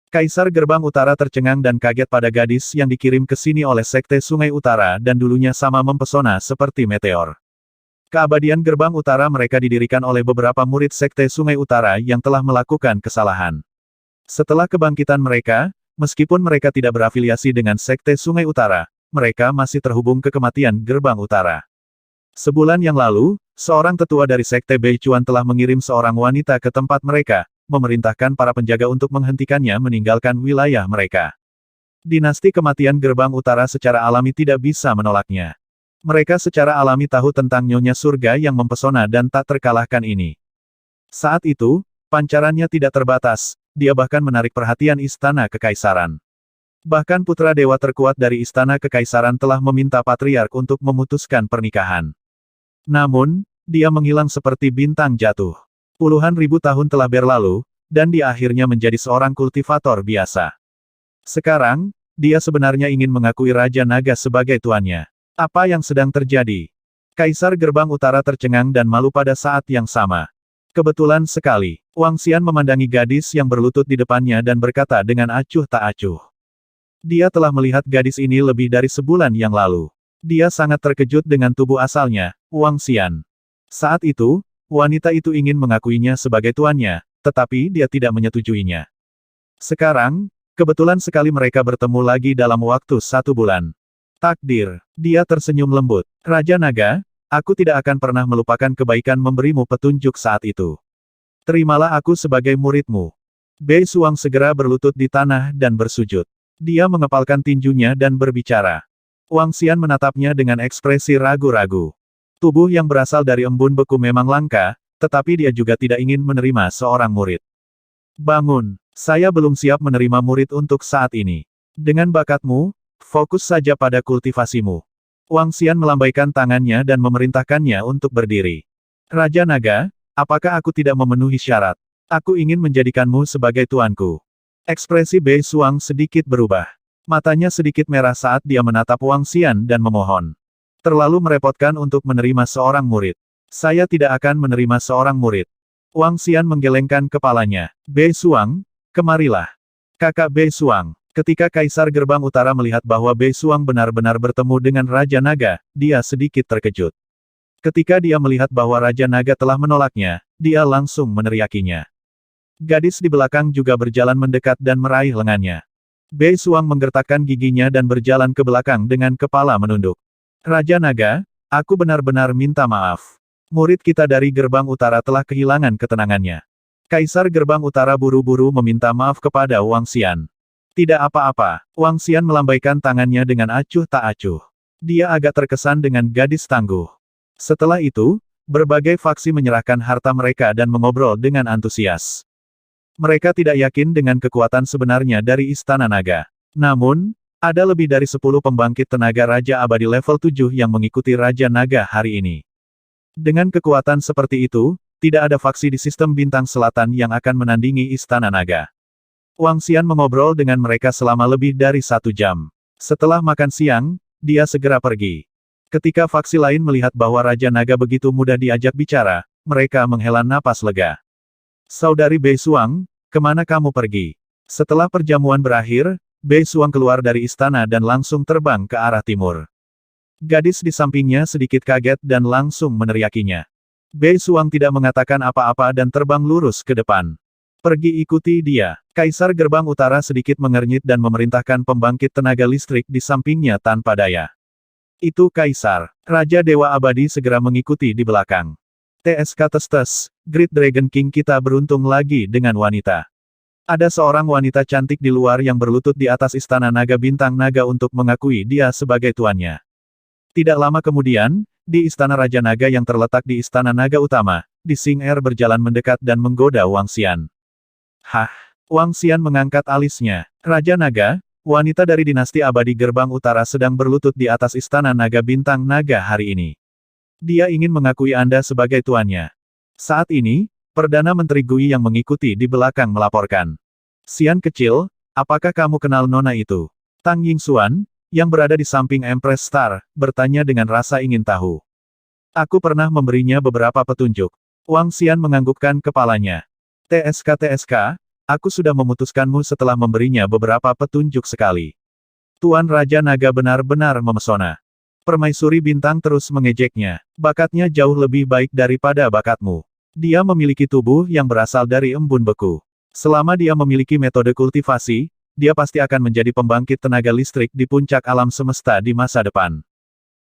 Kaisar Gerbang Utara tercengang dan kaget pada gadis yang dikirim ke sini oleh Sekte Sungai Utara dan dulunya sama mempesona seperti meteor. Keabadian Gerbang Utara mereka didirikan oleh beberapa murid Sekte Sungai Utara yang telah melakukan kesalahan. Setelah kebangkitan mereka, meskipun mereka tidak berafiliasi dengan Sekte Sungai Utara, mereka masih terhubung ke kematian Gerbang Utara. Sebulan yang lalu, seorang tetua dari Sekte Beichuan telah mengirim seorang wanita ke tempat mereka, memerintahkan para penjaga untuk menghentikannya meninggalkan wilayah mereka. Dinasti kematian Gerbang Utara secara alami tidak bisa menolaknya. Mereka secara alami tahu tentang Nyonya Surga yang mempesona dan tak terkalahkan ini. Saat itu, pancarannya tidak terbatas, dia bahkan menarik perhatian Istana Kekaisaran. Bahkan putra dewa terkuat dari Istana Kekaisaran telah meminta Patriark untuk memutuskan pernikahan. Namun, dia menghilang seperti bintang jatuh. Puluhan ribu tahun telah berlalu, dan dia akhirnya menjadi seorang kultivator biasa. Sekarang, dia sebenarnya ingin mengakui Raja Naga sebagai tuannya. Apa yang sedang terjadi? Kaisar Gerbang Utara tercengang dan malu pada saat yang sama. Kebetulan sekali, Wang Xian memandangi gadis yang berlutut di depannya dan berkata dengan acuh tak acuh. Dia telah melihat gadis ini lebih dari sebulan yang lalu. Dia sangat terkejut dengan tubuh asalnya, Wang Xian. Saat itu, wanita itu ingin mengakuinya sebagai tuannya, tetapi dia tidak menyetujuinya. Sekarang, kebetulan sekali mereka bertemu lagi dalam waktu 1 bulan. Takdir, dia tersenyum lembut. Raja Naga, aku tidak akan pernah melupakan kebaikan memberimu petunjuk saat itu. Terimalah aku sebagai muridmu. Bei Suang segera berlutut di tanah dan bersujud. Dia mengepalkan tinjunya dan berbicara. Wang Xian menatapnya dengan ekspresi ragu-ragu. Tubuh yang berasal dari embun beku memang langka, tetapi dia juga tidak ingin menerima seorang murid. Bangun, saya belum siap menerima murid untuk saat ini. Dengan bakatmu, fokus saja pada kultivasimu. Wang Xian melambaikan tangannya dan memerintahkannya untuk berdiri. Raja Naga, apakah aku tidak memenuhi syarat? Aku ingin menjadikanmu sebagai tuanku. Ekspresi Bei Suang sedikit berubah. Matanya sedikit merah saat dia menatap Wang Xian dan memohon. Terlalu merepotkan untuk menerima seorang murid. Saya tidak akan menerima seorang murid. Wang Xian menggelengkan kepalanya. Bei Suang, kemarilah. Kakak Bei Suang. Ketika Kaisar Gerbang Utara melihat bahwa Bei Suang benar-benar bertemu dengan Raja Naga, dia sedikit terkejut. Ketika dia melihat bahwa Raja Naga telah menolaknya, dia langsung meneriakinya. Gadis di belakang juga berjalan mendekat dan meraih lengannya. Bei Suang menggertakkan giginya dan berjalan ke belakang dengan kepala menunduk. Raja Naga, aku benar-benar minta maaf. Murid kita dari Gerbang Utara telah kehilangan ketenangannya. Kaisar Gerbang Utara buru-buru meminta maaf kepada Wang Xian. Tidak apa-apa, Wang Xian melambaikan tangannya dengan acuh tak acuh. Dia agak terkesan dengan gadis tangguh. Setelah itu, berbagai faksi menyerahkan harta mereka dan mengobrol dengan antusias. Mereka tidak yakin dengan kekuatan sebenarnya dari Istana Naga. Namun, Ada lebih dari 10 pembangkit tenaga Raja Abadi level 7 yang mengikuti Raja Naga hari ini. Dengan kekuatan seperti itu, tidak ada faksi di sistem Bintang Selatan yang akan menandingi Istana Naga. Wang Xian mengobrol dengan mereka selama lebih dari 1 jam. Setelah makan siang, dia segera pergi. Ketika faksi lain melihat bahwa Raja Naga begitu mudah diajak bicara, mereka menghela napas lega. Saudari Bei Suang, kemana kamu pergi? Setelah perjamuan berakhir, Bei Suang keluar dari istana dan langsung terbang ke arah timur. Gadis di sampingnya sedikit kaget dan langsung meneriakinya. Bei Suang tidak mengatakan apa-apa dan terbang lurus ke depan. Pergi ikuti dia. Kaisar Gerbang Utara sedikit mengernyit dan memerintahkan pembangkit tenaga listrik di sampingnya tanpa daya. Itu Kaisar. Raja Dewa Abadi segera mengikuti di belakang. TSK Testes, Great Dragon King kita beruntung lagi dengan wanita. Ada seorang wanita cantik di luar yang berlutut di atas istana naga bintang naga untuk mengakui dia sebagai tuannya. Tidak lama kemudian, di istana Raja Naga yang terletak di istana naga utama, Di Xing Er berjalan mendekat dan menggoda Wang Xian. Hah? Wang Xian mengangkat alisnya. Raja Naga, wanita dari dinasti abadi Gerbang Utara sedang berlutut di atas istana naga bintang naga hari ini. Dia ingin mengakui Anda sebagai tuannya. Saat ini, Perdana Menteri Gui yang mengikuti di belakang melaporkan. Xian kecil, apakah kamu kenal nona itu? Tang Yingxuan, yang berada di samping Empress Star, bertanya dengan rasa ingin tahu. Aku pernah memberinya beberapa petunjuk. Wang Xian menganggukkan kepalanya. TSK, aku sudah memutuskanmu setelah memberinya beberapa petunjuk sekali. Tuan Raja Naga benar-benar memesona. Permaisuri Bintang terus mengejeknya. Bakatnya jauh lebih baik daripada bakatmu. Dia memiliki tubuh yang berasal dari embun beku. Selama dia memiliki metode kultivasi, dia pasti akan menjadi pembangkit tenaga listrik di puncak alam semesta di masa depan.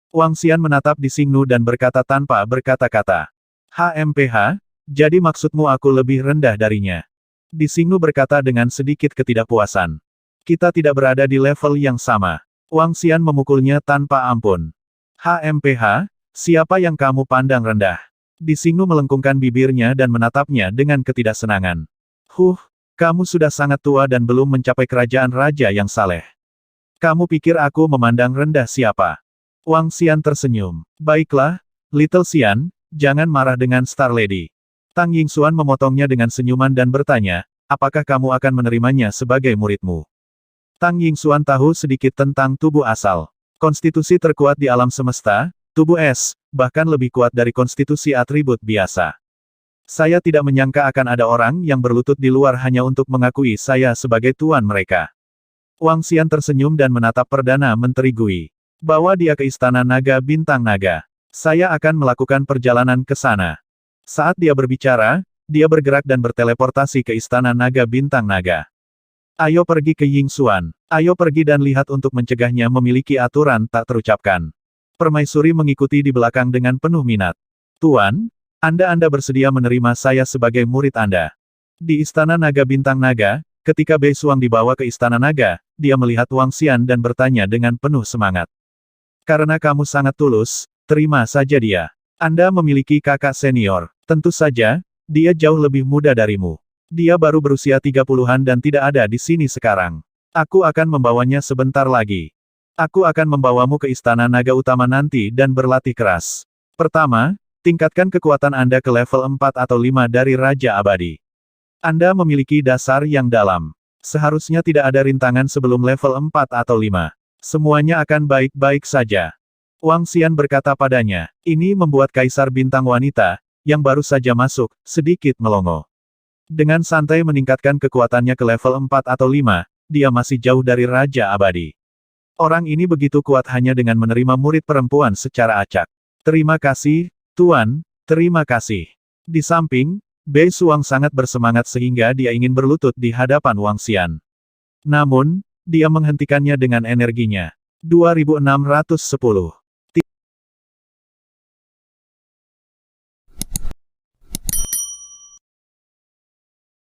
Wang Xian menatap Di Xingnu dan berkata tanpa berkata-kata. HMPH, jadi maksudmu aku lebih rendah darinya? Di Xingnu berkata dengan sedikit ketidakpuasan. Kita tidak berada di level yang sama. Wang Xian memukulnya tanpa ampun. HMPH, siapa yang kamu pandang rendah? Di Xingnu melengkungkan bibirnya dan menatapnya dengan ketidaksenangan. Kamu sudah sangat tua dan belum mencapai kerajaan raja yang saleh. Kamu pikir aku memandang rendah siapa? Wang Xian tersenyum. Baiklah, Little Xian, jangan marah dengan Star Lady. Tang Yingxuan memotongnya dengan senyuman dan bertanya, apakah kamu akan menerimanya sebagai muridmu? Tang Yingxuan tahu sedikit tentang tubuh asal. Konstitusi terkuat di alam semesta, tubuh es, bahkan lebih kuat dari konstitusi atribut biasa. Saya tidak menyangka akan ada orang yang berlutut di luar hanya untuk mengakui saya sebagai tuan mereka. Wang Xian tersenyum dan menatap Perdana Menteri Gui. Bawa dia ke Istana Naga Bintang Naga. Saya akan melakukan perjalanan ke sana. Saat dia berbicara, dia bergerak dan berteleportasi ke Istana Naga Bintang Naga. Ayo pergi ke Yingxuan. Ayo pergi dan lihat untuk mencegahnya memiliki aturan tak terucapkan. Permaisuri mengikuti di belakang dengan penuh minat. Tuan, Anda bersedia menerima saya sebagai murid Anda. Di Istana Naga Bintang Naga, ketika Bei Suang dibawa ke Istana Naga, dia melihat Wang Xian dan bertanya dengan penuh semangat. Karena kamu sangat tulus, terima saja dia. Anda memiliki kakak senior. Tentu saja, dia jauh lebih muda darimu. Dia baru berusia 30-an dan tidak ada di sini sekarang. Aku akan membawanya sebentar lagi. Aku akan membawamu ke Istana Naga Utama nanti dan berlatih keras. Pertama, tingkatkan kekuatan Anda ke level 4 atau 5 dari Raja Abadi. Anda memiliki dasar yang dalam. Seharusnya tidak ada rintangan sebelum level 4 atau 5. Semuanya akan baik-baik saja. Wang Xian berkata padanya. Ini membuat Kaisar Bintang Wanita, yang baru saja masuk, sedikit melongo. Dengan santai meningkatkan kekuatannya ke level 4 atau 5, dia masih jauh dari Raja Abadi. Orang ini begitu kuat hanya dengan menerima murid perempuan secara acak. Terima kasih, Tuan, terima kasih. Di samping, Bei Suang sangat bersemangat sehingga dia ingin berlutut di hadapan Wang Xian. Namun, dia menghentikannya dengan energinya. 2610